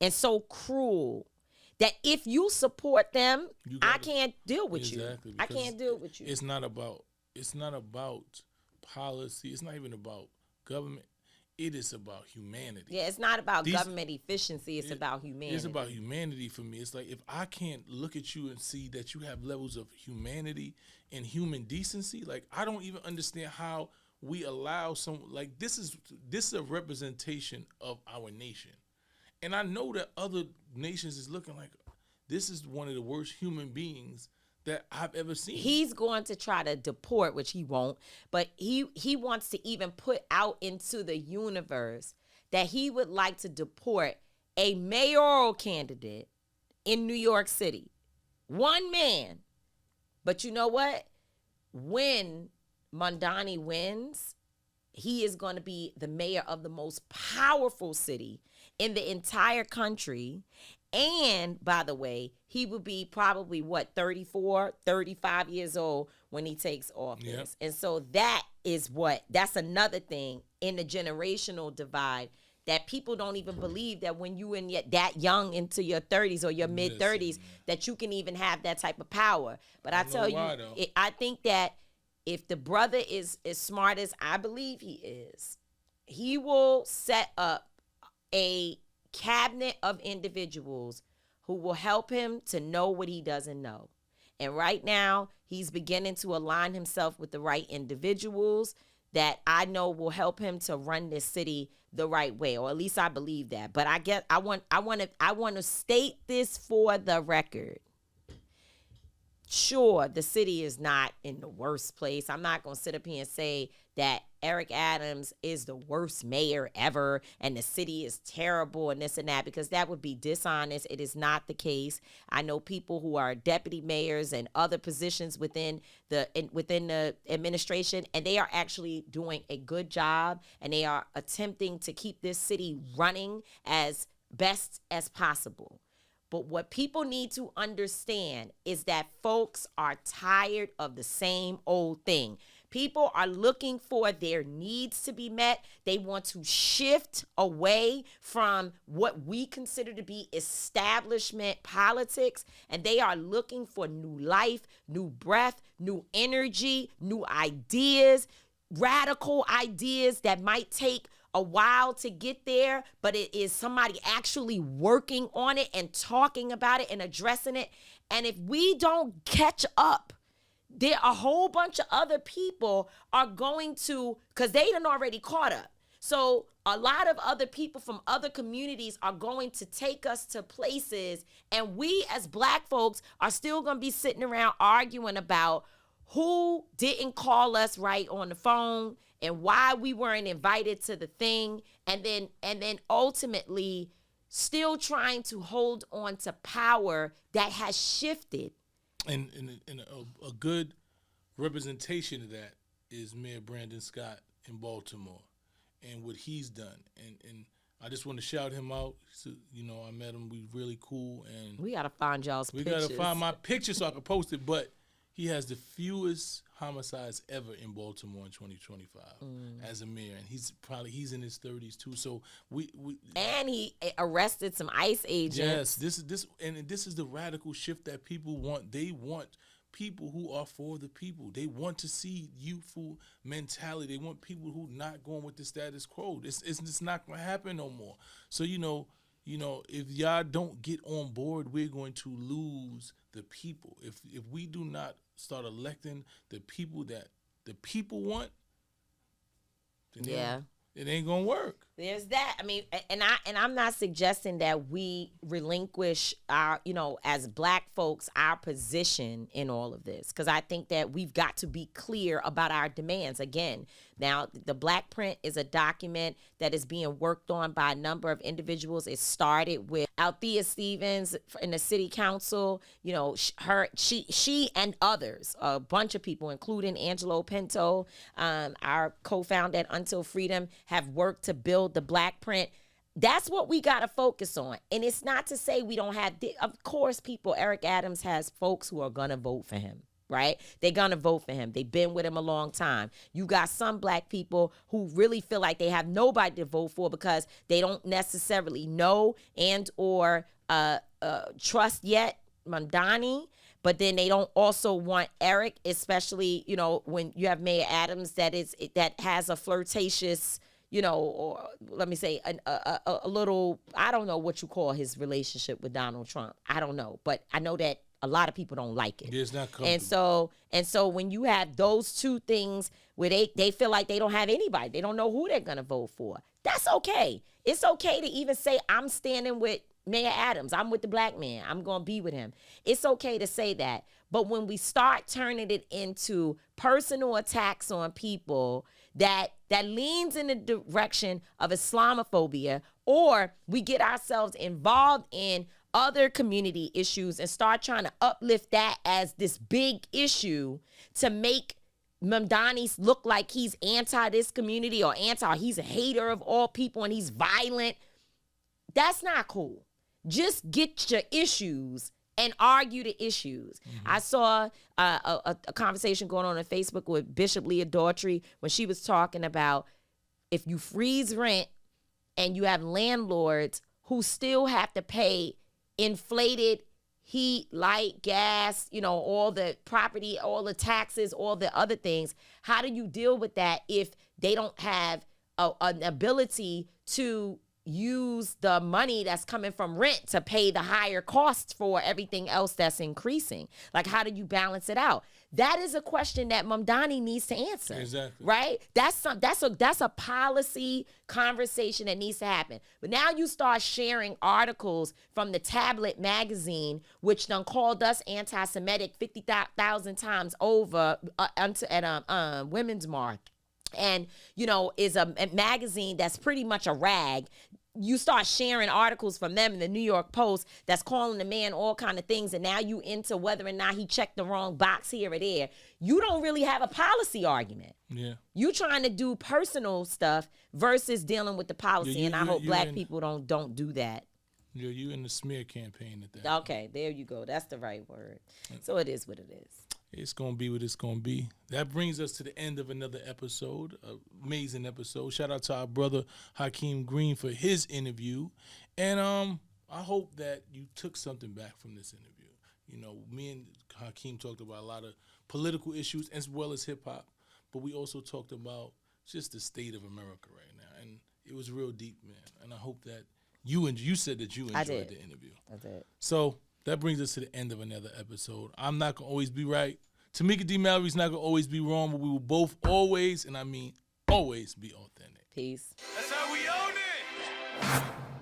and so cruel that if you support them, I gotta- can't deal with Exactly, you. I because can't deal with you. It's not about policy. It's not even about government. It is about humanity. Yeah, it's not about government efficiency. It's about humanity. It's about humanity for me. It's like if I can't look at you and see that you have levels of humanity and human decency, like I don't even understand how we allow some like this is a representation of our nation. And I know that other nations is looking like this is one of the worst human beings that I've ever seen. He's going to try to deport, which he won't, but he wants to even put out into the universe that he would like to deport a mayoral candidate in New York City. One man. But you know what? When Mondani wins, he is going to be the mayor of the most powerful city in the entire country. And by the way, he will be probably 34, 35 years old when he takes office. Yep. And so that's another thing in the generational divide that people don't even believe that when you that young into your 30s or your mid 30s that you can even have that type of power. But I tell you, I think that if the brother is as smart as I believe he is, he will set up a cabinet of individuals who will help him to know what he doesn't know. And right now, he's beginning to align himself with the right individuals that I know will help him to run this city the right way, or at least I believe that. But I want to state this for the record. Sure, the city is not in the worst place. I'm not going to sit up here and say that Eric Adams is the worst mayor ever and the city is terrible and this and that, because that would be dishonest. It is not the case. I know people who are deputy mayors and other positions within the administration, and they are actually doing a good job, and they are attempting to keep this city running as best as possible. But what people need to understand is that folks are tired of the same old thing. People are looking for their needs to be met. They want to shift away from what we consider to be establishment politics, and they are looking for new life, new breath, new energy, new ideas, radical ideas that might take a while to get there, but it is somebody actually working on it and talking about it and addressing it. And if we don't catch up, there a whole bunch of other people are going to, because they done already caught up. So a lot of other people from other communities are going to take us to places, and we as Black folks are still going to be sitting around arguing about who didn't call us right on the phone and why we weren't invited to the thing, and then ultimately still trying to hold on to power that has shifted. And a good representation of that is Mayor Brandon Scott in Baltimore and what he's done. And I just want to shout him out. So, I met him. We really cool. And we got to find y'all's pictures. We got to find my picture so I can post it. But he has the fewest homicides ever in Baltimore in 2025 as a mayor, and he's in his 30s too. So and he arrested some ICE agents. Yes, this is the radical shift that people want. They want people who are for the people. They want to see youthful mentality. They want people who not going with the status quo. It's not going to happen no more. So if y'all don't get on board, we're going to lose the people. If we do not start electing the people that the people want, then it ain't gonna work. There's that. I mean, and I'm not suggesting that we relinquish our, as Black folks, our position in all of this, because I think that we've got to be clear about our demands. Again, now the Black Print is a document that is being worked on by a number of individuals. It started with Althea Stevens in the city council. She and others, a bunch of people, including Angelo Pinto, our co-founder at Until Freedom, have worked to build the Black Print. That's what we got to focus on. And it's not to say we don't have, of course, Eric Adams has folks who are going to vote for him, right? They're going to vote for him. They've been with him a long time. You got some black people who really feel like they have nobody to vote for because they don't necessarily know and or trust yet Mamdani, but then they don't also want Eric, especially, you know, when you have Mayor Adams that has a flirtatious, you know, or let me say a little, I don't know what you call his relationship with Donald Trump. I don't know, but I know that a lot of people don't like it. It's not comfortable. And so when you have those two things where they feel like they don't have anybody, they don't know who they're going to vote for. That's okay. It's okay to even say, I'm standing with Mayor Adams. I'm with the black man. I'm going to be with him. It's okay to say that. But when we start turning it into personal attacks on people that leans in the direction of Islamophobia, or we get ourselves involved in other community issues and start trying to uplift that as this big issue to make Mamdani look like he's anti this community or he's a hater of all people and he's violent. That's not cool. Just get your issues and argue the issues. I saw a conversation going on Facebook with Bishop Leah Daughtry when she was talking about if you freeze rent and you have landlords who still have to pay inflated heat, light, gas, you know, all the property, all the taxes, all the other things. How do you deal with that if they don't have an ability to use the money that's coming from rent to pay the higher costs for everything else that's increasing? Like, how do you balance it out? That is a question that Mamdani needs to answer. Exactly. Right? That's a policy conversation that needs to happen. But now you start sharing articles from the Tablet magazine, which done called us anti-Semitic 50,000 times over at Women's March. And, you know, is a magazine that's pretty much a rag. You start sharing articles from them in the New York Post that's calling the man all kind of things, and now you into whether or not he checked the wrong box here or there. You don't really have a policy argument. Yeah. You trying to do personal stuff versus dealing with the policy, and I hope black people don't do that. You in the smear campaign at that. Okay, there you go. That's the right word. So it is what it is. It's going to be what it's going to be. That brings us to the end of another episode, amazing episode. Shout out to our brother Hakim Green for his interview. And I hope that you took something back from this interview. You know, me and Hakim talked about a lot of political issues as well as hip-hop, but we also talked about just the state of America right now. And it was real deep, man. And I hope that you said that you enjoyed the interview. I did. So that brings us to the end of another episode. I'm not going to always be right. Tamika D. Mallory's not going to always be wrong, but we will both always, and I mean always, be authentic. Peace. That's how we own it.